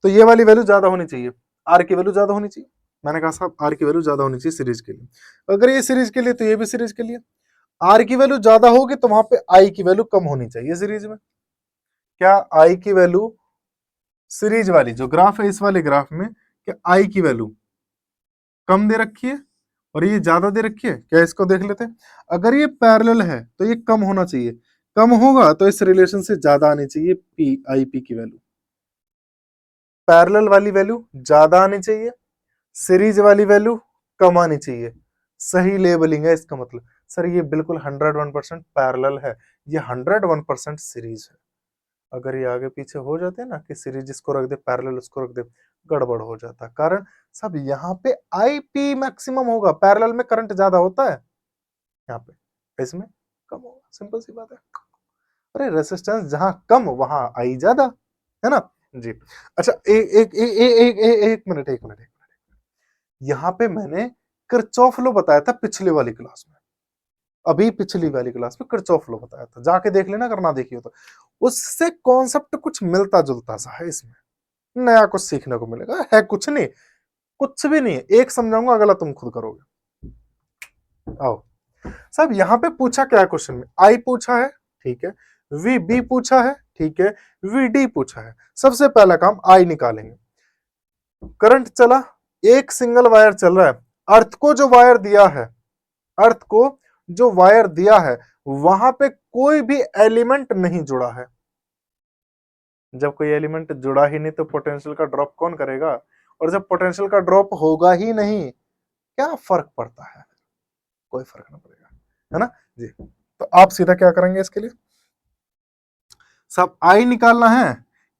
तो ये वाली वैल्यू ज्यादा होनी चाहिए, आर की वैल्यू ज्यादा होनी चाहिए, मैंने कहा साहब आर की वैल्यू ज्यादा होनी चाहिए सीरीज के लिए, अगर ये सीरीज के लिए तो ये भी सीरीज के लिए, आर की वैल्यू ज्यादा होगी तो वहां पे आई की वैल्यू कम होनी चाहिए सीरीज में। क्या आई की वैल्यू सीरीज वाली जो ग्राफ है, इस वाले ग्राफ में क्या आई की वैल्यू कम दे रखी है और ये ज्यादा दे रखी है, क्या इसको देख लेते हैं। अगर ये पैरेलल है तो ये कम होना चाहिए, कम होगा तो इस रिलेशन से ज्यादा आनी चाहिए पी, आई पी की वैल्यू, पैरेलल वाली वैल्यू ज्यादा आनी चाहिए, सीरीज वाली वैल्यू कम आनी चाहिए, सही लेबलिंग है इसका मतलब। सर ये बिल्कुल 101% पैरेलल है, ये 101% सीरीज है, अगर ये आगे पीछे हो जाते हैं ना कि सीरीज इसको रख दे, पैरेलल उसको रख दे, गड़बड़ हो जाता। कारण सब यहाँ पे आईपी मैक्सिमम होगा, पैरेलल में करंट ज्यादा होता है, यहाँ पे इसमें कम होगा, सिंपल सी बात है। अरे रेसिस्टेंस जहां कम वहां आई ज्यादा, है ना जी। अच्छा एक मिनट, एक मिनट। यहाँ पे मैंने किरचॉफ लॉ बताया था पिछली वाली क्लास में, अभी पिछली वाली क्लास में किरचॉफ लॉ बताया था, जाके देख लेना अगर ना देखिए तो। उससे कॉन्सेप्ट कुछ मिलता जुलता सा है, इसमें नया कुछ सीखने को मिलेगा, है कुछ नहीं, कुछ भी नहीं है। एक समझाऊंगा, अगला तुम खुद करोगे। आओ साहब, यहाँ पे पूछा क्या है क्वेश्चन में, आई पूछा है, ठीक है, वी बी पूछा है, ठीक है, वी डी पूछा है। सबसे पहला काम आई निकालेंगे। करंट चला, एक सिंगल वायर चल रहा है, अर्थ को जो वायर दिया है, अर्थ को जो वायर दिया है वहां पे कोई भी एलिमेंट नहीं जुड़ा है। जब कोई एलिमेंट जुड़ा ही नहीं तो पोटेंशियल का ड्रॉप कौन करेगा, और जब पोटेंशियल का ड्रॉप होगा ही नहीं, क्या फर्क पड़ता है, कोई फर्क ना पड़ेगा, है ना जी। तो आप सीधा क्या करेंगे इसके लिए, सब आई निकालना है।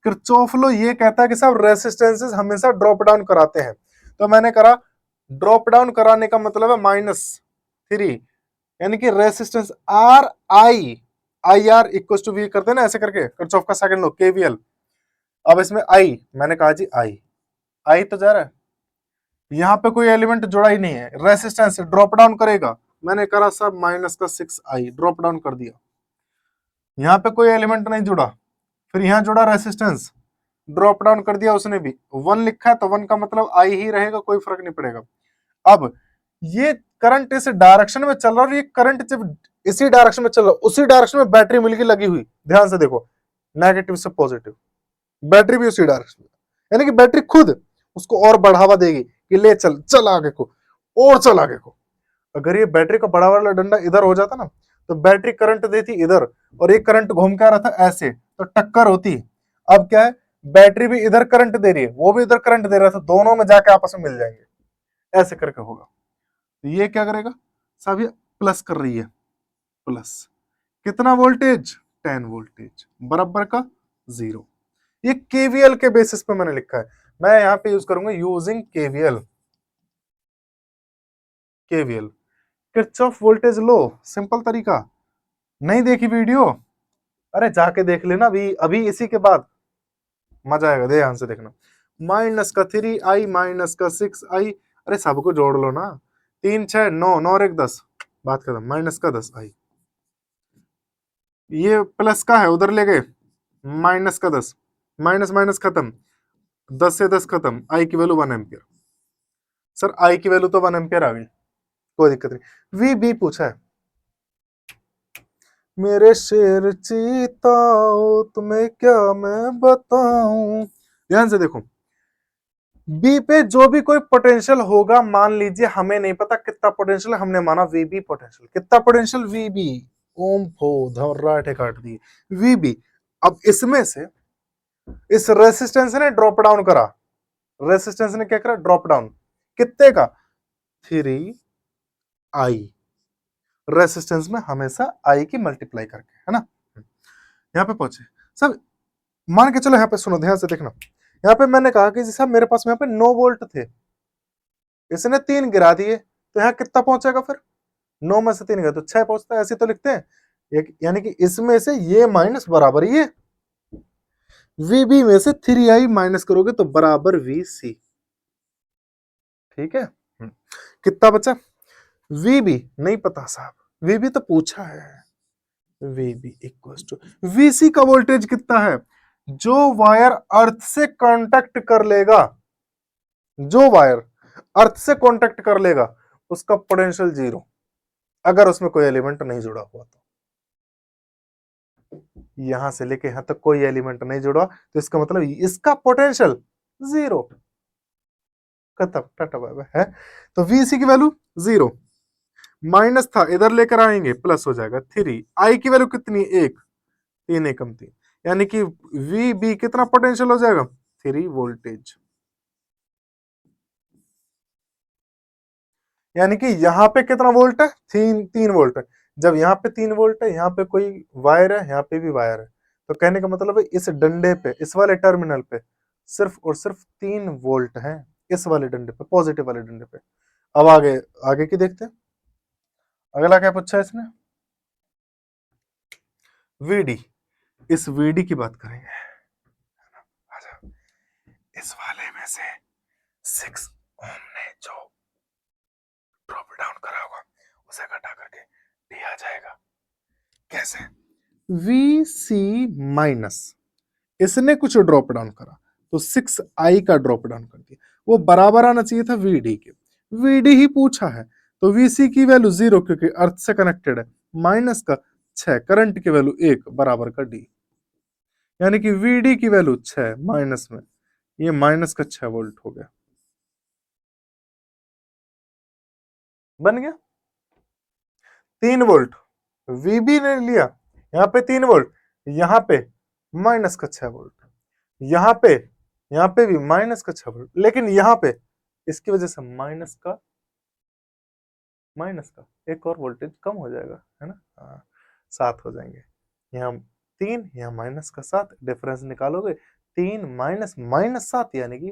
किरचॉफ लॉ ये कहता है कि सब रेसिस्टेंसेस हमेशा ड्रॉप डाउन कराते हैं, तो मैंने करा ड्रॉप डाउन कराने का मतलब है -3, यानी कि resistance R I, I R equal to V करते हैं ना ऐसे करके, किरचॉफ का सेकंड लॉ केवीएल। अब इसमें आई, मैंने कहा जी आई, आई तो जा रहा है, यहाँ पे कोई एलिमेंट जुड़ा ही नहीं है, रेसिस्टेंस ड्रॉप डाउन करेगा, मैंने करा सब -6i ड्रॉप डाउन कर दिया। यहाँ पे कोई एलिमेंट नहीं जुड़ा, फिर यहाँ जुड़ा रेसिस्टेंस, ड्रॉप डाउन कर दिया उसने भी, 1 लिखा है तो 1 का मतलब आई ही रहेगा, कोई फर्क नहीं पड़ेगा। अब ये करंट इस डायरेक्शन में चल रहा है, और ये करंट जब इसी डायरेक्शन में चल रहा है, उसी डायरेक्शन में बैटरी मिलकर लगी हुई, ध्यान से देखो, नेगेटिव से पॉजिटिव, बैटरी भी उसी डायरेक्शन में, यानी कि बैटरी खुद उसको और बढ़ावा देगी कि ले चल चल आगे को, और चल आगे को। अगर ये बैटरी का बड़ा वाला डंडा इधर हो जाता ना, तो बैटरी करंट देती इधर, और एक करंट घूम के आ रहा था ऐसे, तो टक्कर होती। अब क्या है, बैटरी भी इधर करंट दे रही है, वो भी इधर करंट दे रहा था, दोनों में जाके आपस में मिल जाएंगे, ऐसे करके होगा। तो ये क्या करेगा साहब, ये प्लस कर रही है, प्लस कितना वोल्टेज, 10 वोल्टेज बराबर का 0। ये केवीएल के बेसिस पे मैंने लिखा है, मैं यहां पे यूज करूंगा using KVL. KVL Kirchhoff voltage law, simple तरीका, नहीं देखी वीडियो, अरे जाके देख लेना अभी अभी इसी के बाद, मजा आएगा, ध्यान से देखना। -3i -6i, अरे सबको जोड़ लो ना, 3 6 9 9 और 1 10, बात खत्म, -10i, ये प्लस का है उधर ले गए, -10, माइनस माइनस खत्म, 10 से 10 खत्म, आई की वैल्यू 1 एम्पियर। सर आई की वैल्यू तो 1 एम्पियर आ गई, कोई दिक्कत नहीं। वी बी पूछा है, मेरे शेर चीताओ तुम्हें क्या मैं बताऊं, ध्यान से देखो, बी पे जो भी कोई पोटेंशियल होगा, मान लीजिए हमें नहीं पता कितना पोटेंशियल, हमने माना वीबी पोटेंशियल, कितना पोटेंशियल वीबी, ओम भो धर्राठे काट दिए वीबी। अब इसमें से इस रेसिस्टेंस ने ड्रॉप डाउन करा, रेसिस्टेंस ने क्या करा, ड्रॉप डाउन, कितने का, 3i, रेसिस्टेंस में हमेशा आई की मल्टीप्लाई करके, है ना। यहाँ पे पहुंचे सब, मान के चलो, यहाँ पे सुनो ध्यान से देखना, यहाँ पे मैंने कहा कि साहब मेरे पास यहाँ पे 9 वोल्ट थे, इसने 3 गिरा दिए, तो यहाँ कितना पहुंचेगा फिर, 9 में से 3 गया तो 6 पहुंचता है, ऐसे तो लिखते हैं। यानी कि इसमें से ये माइनस बराबर ये, वीबी में से 3i माइनस करोगे तो बराबर वीसी, ठीक है। कितना बचा, वीबी नहीं पता साहब, वीबी तो पूछा है, वीबी इक्वल टू वीसी का वोल्टेज कितना है, जो वायर अर्थ से कांटेक्ट कर लेगा, जो वायर अर्थ से कांटेक्ट कर लेगा उसका पोटेंशियल 0, अगर उसमें कोई एलिमेंट नहीं जुड़ा हुआ तो। यहां से लेके यहां तक कोई एलिमेंट नहीं जुड़ा तो इसका मतलब इसका पोटेंशियल 0, खत्म, टाटा बाय बाय, है। तो वीसी की वैल्यू 0, माइनस था इधर लेकर आएंगे प्लस हो जाएगा 3, आई की वैल्यू कितनी, 1, 3 एकम 3, यानी कि वी बी कितना पोटेंशियल हो जाएगा, 3 वोल्टेज। यानी कि यहाँ पे कितना वोल्ट है, 3 वोल्ट है। जब यहाँ पे 3 वोल्ट है, यहाँ पे कोई वायर है, यहाँ पे भी वायर है, तो कहने का मतलब है इस डंडे पे, इस वाले टर्मिनल पे सिर्फ और सिर्फ 3 वोल्ट हैं, इस वाले डंडे पे, पॉजिटिव वाले डंडे पे। अब आगे आगे की देखते हैं, अगला क्या पूछा है इसने, वीडी। इस वीडी की बात करेंगे। इस वाले में से 6 ओम ने जो ड्रॉप डाउन करा होगा उसे घटा करके डी आ जाएगा। कैसे, वी सी माइनस, इसने कुछ ड्रॉप डाउन करा तो 6i का ड्रॉप डाउन कर दिया, वो बराबर आना चाहिए था वीडी के, वीडी ही पूछा है तो वीसी की वैल्यू 0 क्योंकि अर्थ से कनेक्टेड है, माइनस का 6, करंट की वैल्यू 1 बराबर का डी, यानी कि वीडी की वैल्यू 6 माइनस में, ये माइनस का 6 वोल्ट हो गया, बन गया 3 वोल्ट। वीबी ने लिया यहाँ पे 3 वोल्ट, यहाँ पे माइनस का 6 वोल्ट, यहाँ पे भी माइनस का 6 वोल्ट, लेकिन यहाँ पे इसकी वजह से माइनस का एक और वोल्टेज कम हो जाएगा, है ना, हाँ 7 हो जाएंगे, यहाँ 3, यहाँ माइनस का 7, डिफरेंस निकालोगे 3 माइनस माइनस 7 यानी कि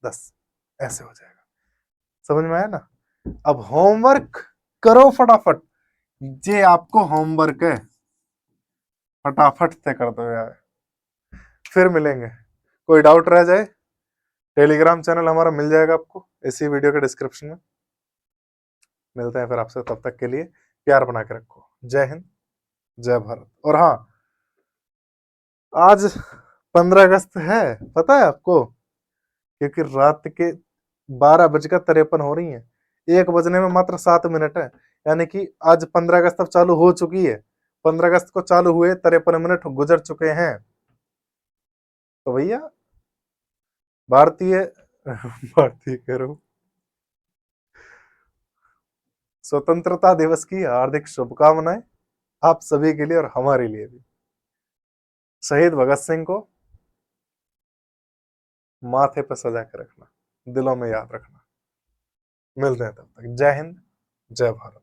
10, ऐसे हो जाएगा। समझ में आया ना। अब होमवर्क करो फटाफट, ये आपको होमवर्क है, फटाफट से कर दो यार, फिर मिलेंगे। कोई डाउट रह जाए, टेलीग्राम चैनल हमारा मिल जाएगा आपको इसी वीडियो के डिस्क्रिप्शन में। मिलते हैं फिर आपसे, तब तक के लिए प्यार बना के रखो। जय हिंद, जय भारत। और हाँ, आज 15 अगस्त है, पता है आपको, क्योंकि रात के 12:53 हो रही है, 1 बजने में मात्र 7 मिनट है, यानी कि आज 15 अगस्त अब चालू हो चुकी है, 15 अगस्त को चालू हुए 53 मिनट गुजर चुके हैं। तो भैया भारतीय भारतीय कह रहा हूं, स्वतंत्रता दिवस की हार्दिक शुभकामनाएं आप सभी के लिए और हमारे लिए भी। शहीद भगत सिंह को माथे पर सजा के रखना, दिलों में याद रखना। मिलते हैं तब तक, जय हिंद, जय भारत।